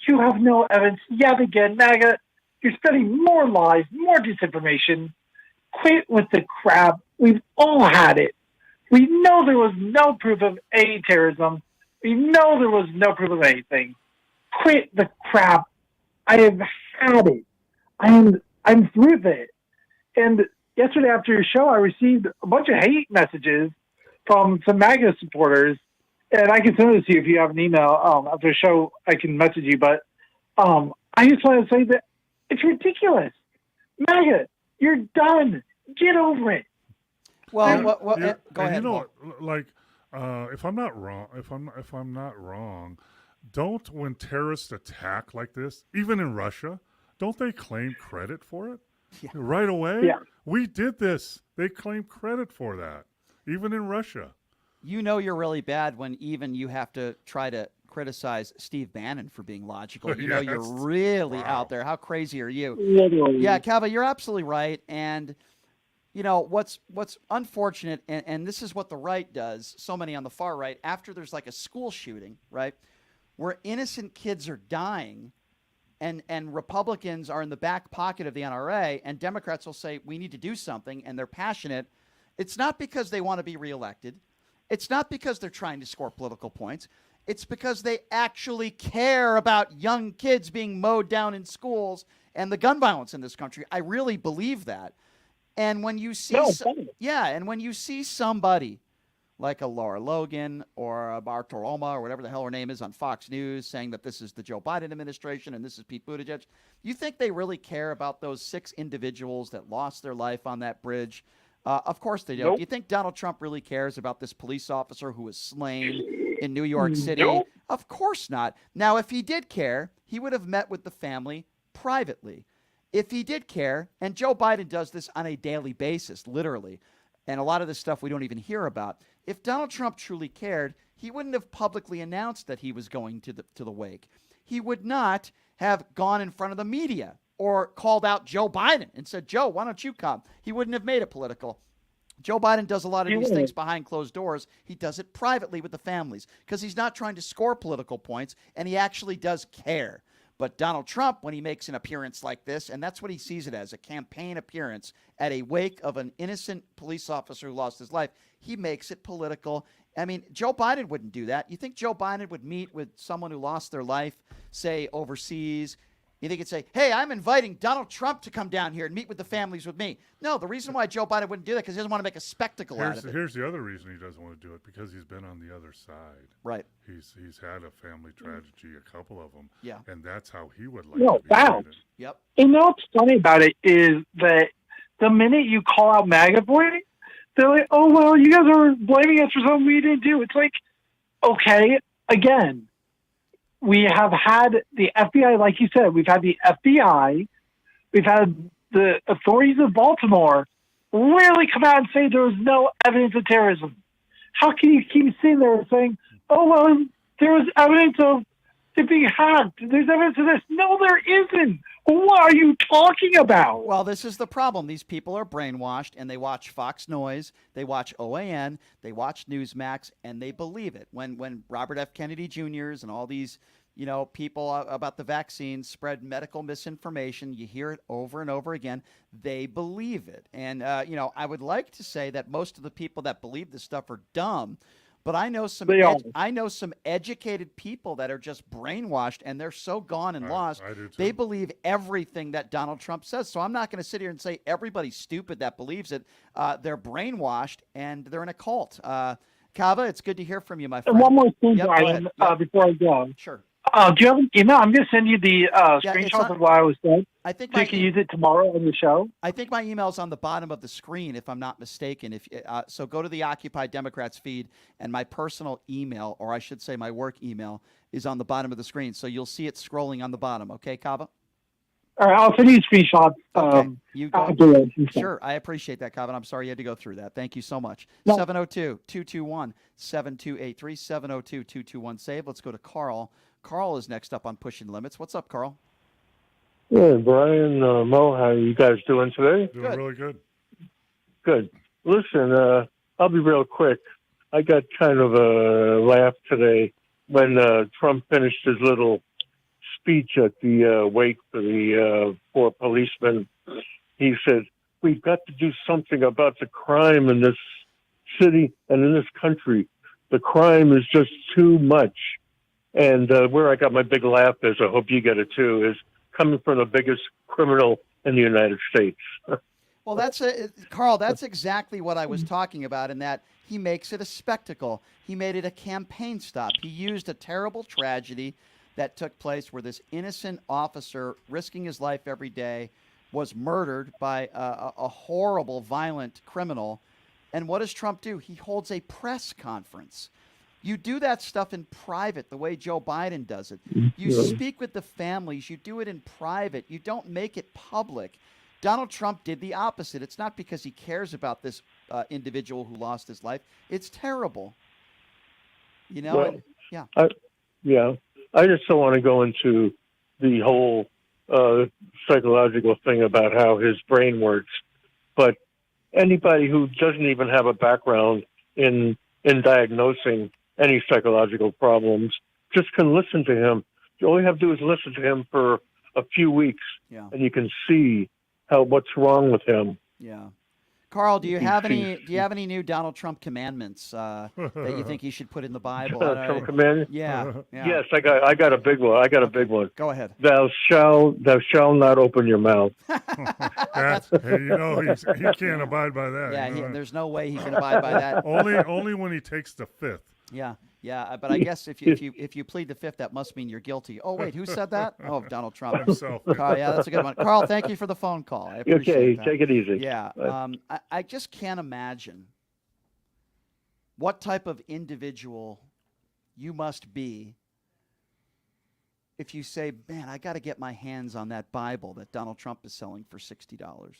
you have no evidence. Yet again, MAGA, you're spreading more lies, more disinformation. Quit with the crap. We've all had it. We know there was no proof of any terrorism. We know there was no proof of anything. Quit the crap. I have had it. I'm through with it. And yesterday after your show, I received a bunch of hate messages from some MAGA supporters. And I can send it to you if you have an email. After the show, I can message you. But I just want to say that it's ridiculous. MAGA, you're done. Get over it. Well, go ahead. If I'm not wrong, don't, when terrorists attack like this, even in Russia, don't they claim credit for it right away? Yeah. We did this. They claim credit for that, even in Russia. You're really bad when even you have to try to criticize Steve Bannon for being logical. You're really out there. How crazy are you? Literally. Yeah, Kava, you're absolutely right. And what's unfortunate, and this is what the right does, so many on the far right, after there's like a school shooting, right, where innocent kids are dying, and Republicans are in the back pocket of the NRA, and Democrats will say, we need to do something, and they're passionate. It's not because they want to be reelected. It's not because they're trying to score political points. It's because they actually care about young kids being mowed down in schools and the gun violence in this country. I really believe that. And when you see, and when you see somebody like a Laura Logan or a Bartoloma or whatever the hell her name is on Fox News saying that this is the Joe Biden administration and this is Pete Buttigieg, you think they really care about those 6 individuals that lost their life on that bridge? Of course they don't. Nope. Do you think Donald Trump really cares about this police officer who was slain in New York City? Nope. Of course not. Now, if he did care, he would have met with the family privately. If he did care, and Joe Biden does this on a daily basis, literally, and a lot of this stuff we don't even hear about. If Donald Trump truly cared, he wouldn't have publicly announced that he was going to the wake. He would not have gone in front of the media or called out Joe Biden and said, Joe, why don't you come? He wouldn't have made it political. Joe Biden does a lot of these things behind closed doors. He does it privately with the families because he's not trying to score political points, and he actually does care. But Donald Trump, when he makes an appearance like this, and that's what he sees it as, a campaign appearance at a wake of an innocent police officer who lost his life, he makes it political. I mean, Joe Biden wouldn't do that. You think Joe Biden would meet with someone who lost their life, say, overseas, You think he'd say, hey, I'm inviting Donald Trump to come down here and meet with the families with me. No, the reason why Joe Biden wouldn't do that because he doesn't want to make a spectacle out of it. Here's the other reason he doesn't want to do it, because he's been on the other side. Right. He's had a family tragedy, a couple of them. Yeah. And that's how he would like No to be doubt. treated. Yep. And you know what's funny about it is that the minute you call out MAGA boy, they're like, oh, well, you guys are blaming us for something we didn't do. It's like, okay, again, we have had the FBI, like you said, we've had the FBI, we've had the authorities of Baltimore really come out and say there was no evidence of terrorism. How can you keep sitting there saying, oh, well, there was evidence of it being hacked. There's evidence of this. No, there isn't. What are you talking about? Well, this is the problem. These people are brainwashed, and they watch Fox Noise, they watch OAN, they watch Newsmax, and they believe it. When Robert F. Kennedy Jr.'s and all these, people about the vaccine spread medical misinformation, you hear it over and over again, they believe it. And, I would like to say that most of the people that believe this stuff are dumb, but I know some educated people that are just brainwashed, and they're so gone and lost. I do too. They believe everything that Donald Trump says. So I'm not going to sit here and say everybody's stupid that believes it. They're brainwashed, and they're in a cult. Kava, it's good to hear from you, my friend. And one more thing, Yep, go Brian, ahead. before I go. Sure. Do you have an email? I'm going to send you the screenshots of what I was saying. I think so you can use it tomorrow on the show. I think my email's on the bottom of the screen, if I'm not mistaken. So go to the Occupy Democrats feed, and my personal email, or I should say my work email, is on the bottom of the screen. So you'll see it scrolling on the bottom. Okay, Kava? All right, I'll send you screenshots. Okay. You go. Afterwards. Sure, I appreciate that, Kava. I'm sorry you had to go through that. Thank you so much. No. 702-221-7283, 702-221-SAVE. Let's go to Carl. Carl is next up on Pushing Limits. What's up, Carl? Yeah, Brian, Mo, how are you guys doing today? Doing really good. Good. Listen, I'll be real quick. I got kind of a laugh today when Trump finished his little speech at the wake for the four policemen. He said, we've got to do something about the crime in this city and in this country. The crime is just too much. And where I got my big laugh is, I hope you get it too, is coming from the biggest criminal in the United States. Well, Carl, that's exactly what I was talking about, in that he makes it a spectacle. He made it a campaign stop. He used a terrible tragedy that took place where this innocent officer, risking his life every day, was murdered by a horrible, violent criminal. And what does Trump do? He holds a press conference. You do that stuff in private, the way Joe Biden does it. You speak with the families. You do it in private. You don't make it public. Donald Trump did the opposite. It's not because he cares about this individual who lost his life. It's terrible. Well, yeah. I just don't want to go into the whole psychological thing about how his brain works. But anybody who doesn't even have a background in diagnosing any psychological problems just can listen to him. All you have to do is listen to him for a few weeks, and you can see what's wrong with him. Yeah. Carl, do you have any new Donald Trump commandments that you think he should put in the Bible? Trump commandments? Yeah. Yes, I got a big one. A big one. Go ahead. Thou shalt not open your mouth. He can't abide by that. Yeah, there's no way he can abide by that. Only when he takes the fifth. Yeah, but I guess if you plead the fifth, that must mean you're guilty. Oh wait, who said that? Oh, Donald Trump himself. Yeah, that's a good one. Carl, thank you for the phone call. I appreciate that. Take it easy. Yeah, I just can't imagine what type of individual you must be if you say, man, I got to get my hands on that Bible that Donald Trump is selling for $60.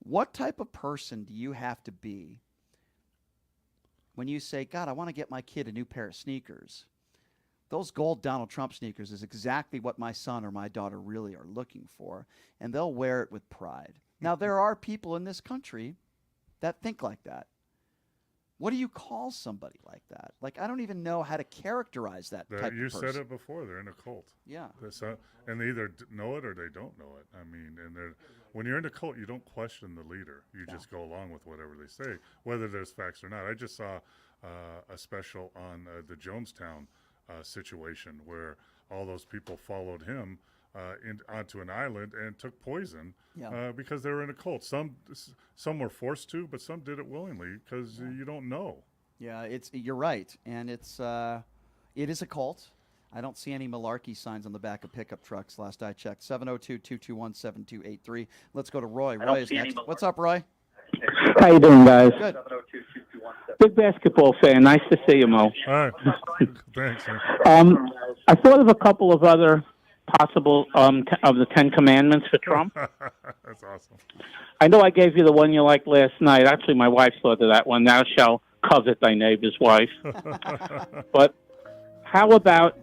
What type of person do you have to be when you say, God, I want to get my kid a new pair of sneakers? Those gold Donald Trump sneakers is exactly what my son or my daughter really are looking for, and they'll wear it with pride. Now, there are people in this country that think like that. What do you call somebody like that? Like, I don't even know how to characterize that type of person. You said it before. They're in a cult. Yeah. And they either know it or they don't know it. I mean, when you're in a cult, you don't question the leader. You just go along with whatever they say, whether there's facts or not. I just saw a special on the Jonestown situation where all those people followed him onto an island and took poison Yeah. because they were in a cult. Some were forced to, but some did it willingly because you don't know. Yeah, you're right, and it is a cult. I don't see any malarkey signs on the back of pickup trucks. Last I checked, 702-221-7283. Let's go to Roy. Roy is next. What's up, Roy? How you doing, guys? Good. Big basketball fan. Nice to see you, Mo. All right. Thanks. Man. I thought of a couple of other possible of the 10 Commandments for Trump. That's awesome. I know I gave you the one you liked last night. Actually, my wife thought of that one. Thou shalt covet thy neighbor's wife. But how about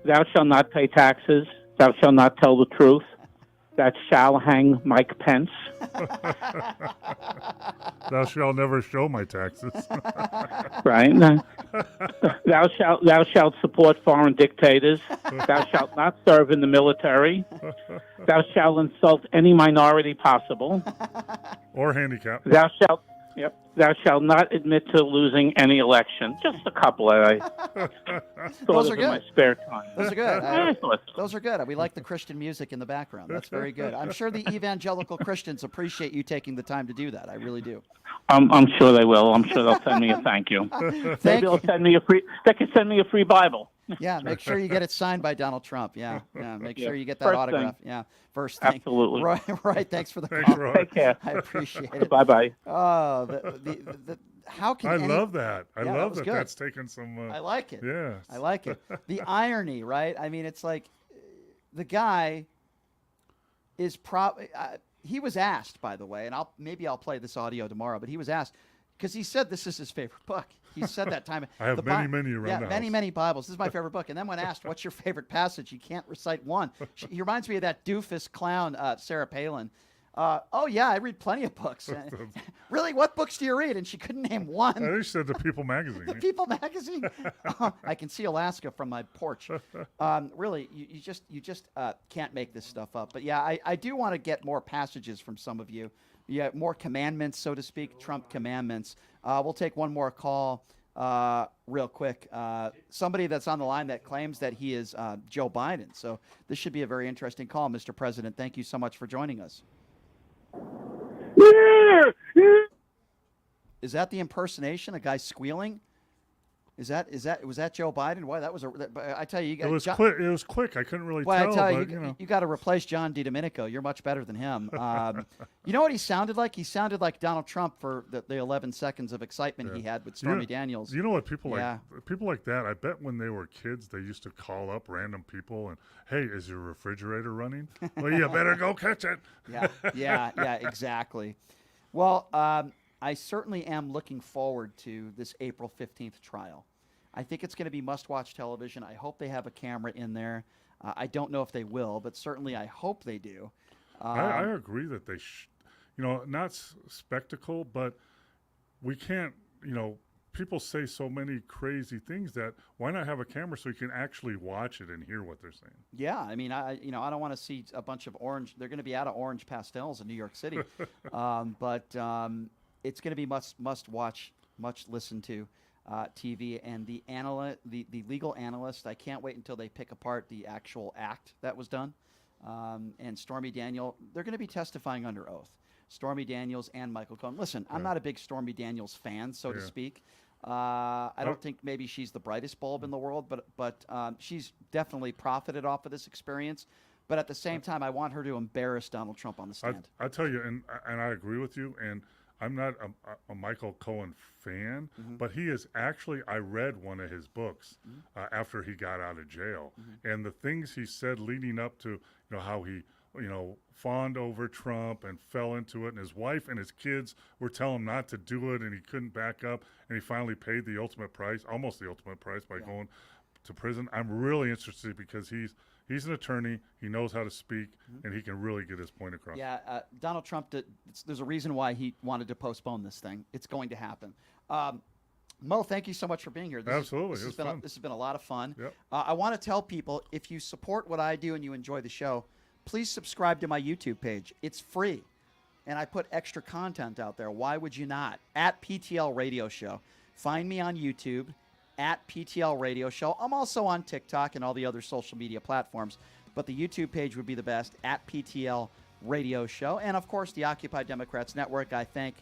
thou shalt not pay taxes, thou shalt not tell the truth, that shall hang Mike Pence. Thou shalt never show my taxes. Right. Thou shalt support foreign dictators. Thou shalt not serve in the military. Thou shalt insult any minority possible. Or handicap. Thou shalt not admit to losing any election. Just a couple I thought Those of are in my good. spare time. Those are good. I thought Those are good. We like the Christian music in the background. That's very good. I'm sure the evangelical Christians appreciate you taking the time to do that. I really do. I'm sure they will. I'm sure they'll send me a thank you. Maybe they'll send me a free. They could send me a free Bible. Yeah, make sure you get it signed by Donald Trump. Yeah. Make sure you get that First autograph. thing. Yeah, first thing. Absolutely. Right. Thanks for the Thanks, call. Roy. Take care. I appreciate it. Bye-bye. Oh, how can I any- love that. I Yeah, love was that. good. That's taken some. I like it. Yeah. I like it. The irony, right? I mean, it's like the guy is probably. He was asked, by the way, and maybe I'll play this audio tomorrow. But he was asked because he said this is his favorite book. He said that time. I have many around the house. many Bibles. This is my favorite book. And then when asked, "What's your favorite passage?" He can't recite one. He reminds me of that doofus clown, Sarah Palin. Oh yeah, I read plenty of books. Really, what books do you read? And she couldn't name one. I think she said the People magazine. The People magazine. I can see Alaska from my porch. Really, you just can't make this stuff up. But yeah, I do want to get more passages from some of you. Yeah, more commandments, so to speak, Trump commandments. We'll take one more call real quick. Somebody that's on the line that claims that he is Joe Biden. So this should be a very interesting call, Mr. President. Thank you so much for joining us. Is that the impersonation? A guy squealing? Was that Joe Biden? Why that was I tell you, It was quick. It was quick. I couldn't really tell. I tell but, you, you got to replace John DiDomenico. You're much better than him. You know what he sounded like? He sounded like Donald Trump for the 11 seconds of excitement he had with Stormy Daniels. You know what people like that? I bet when they were kids, they used to call up random people and, "Hey, is your refrigerator running? Well, you better go catch it." Yeah, exactly. Well, I certainly am looking forward to this April 15th trial. I think it's going to be must-watch television. I hope they have a camera in there. I don't know if they will, but certainly I hope they do. I agree that they, not spectacle, but we can't, people say so many crazy things that why not have a camera so you can actually watch it and hear what they're saying? Yeah, I mean, I don't want to see a bunch of orange. They're going to be out of orange pastels in New York City, but it's going to be must watch, much listened to TV. And the legal analyst, I can't wait until they pick apart the actual act that was done. And Stormy Daniels, they're going to be testifying under oath. Stormy Daniels and Michael Cohen. Listen, I'm not a big Stormy Daniels fan, so to speak. I don't think maybe she's the brightest bulb in the world, but she's definitely profited off of this experience. But at the same time, I want her to embarrass Donald Trump on the stand. I tell you, and I agree with you, and I'm not a Michael Cohen fan, but he is actually, I read one of his books after he got out of jail. And the things he said leading up to, how he, fawned over Trump and fell into it, and his wife and his kids were telling him not to do it, and he couldn't back up, and he finally paid the ultimate price, almost the ultimate price, by going to prison. I'm really interested because he's an attorney, he knows how to speak, and he can really get his point across. Yeah, Donald Trump, there's a reason why he wanted to postpone this thing. It's going to happen. Mo, thank you so much for being here. Absolutely. This has been a lot of fun. Yep. I want to tell people, if you support what I do and you enjoy the show, please subscribe to my YouTube page. It's free, and I put extra content out there. Why would you not? At PTL Radio Show. Find me on YouTube, at PTL Radio Show. I'm also on TikTok and all the other social media platforms. but the YouTube page would be the best, at PTL Radio Show. And, of course, the Occupy Democrats Network. I thank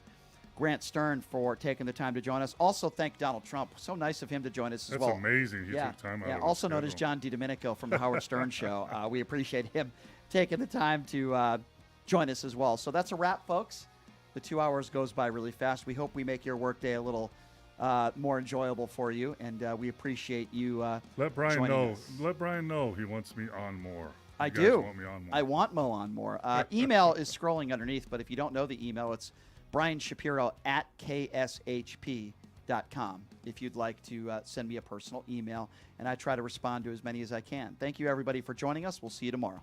Grant Stern for taking the time to join us. Also, thank Donald Trump. So nice of him to join us as That's well. amazing. He took time out of his also known as schedule. John DiDomenico from the Howard Stern Show. We appreciate him taking the time to join us as well. So that's a wrap, folks. The 2 hours goes by really fast. We hope we make your workday a little more enjoyable for you, and we appreciate you Let Brian joining know. us. Let Brian know he wants me on more. I You guys do. Want me on more. I want Mo on more. Email is scrolling underneath, but if you don't know the email, it's Brian Shapiro at kshp.com if you'd like to send me a personal email, and I try to respond to as many as I can. Thank you, everybody, for joining us. We'll see you tomorrow.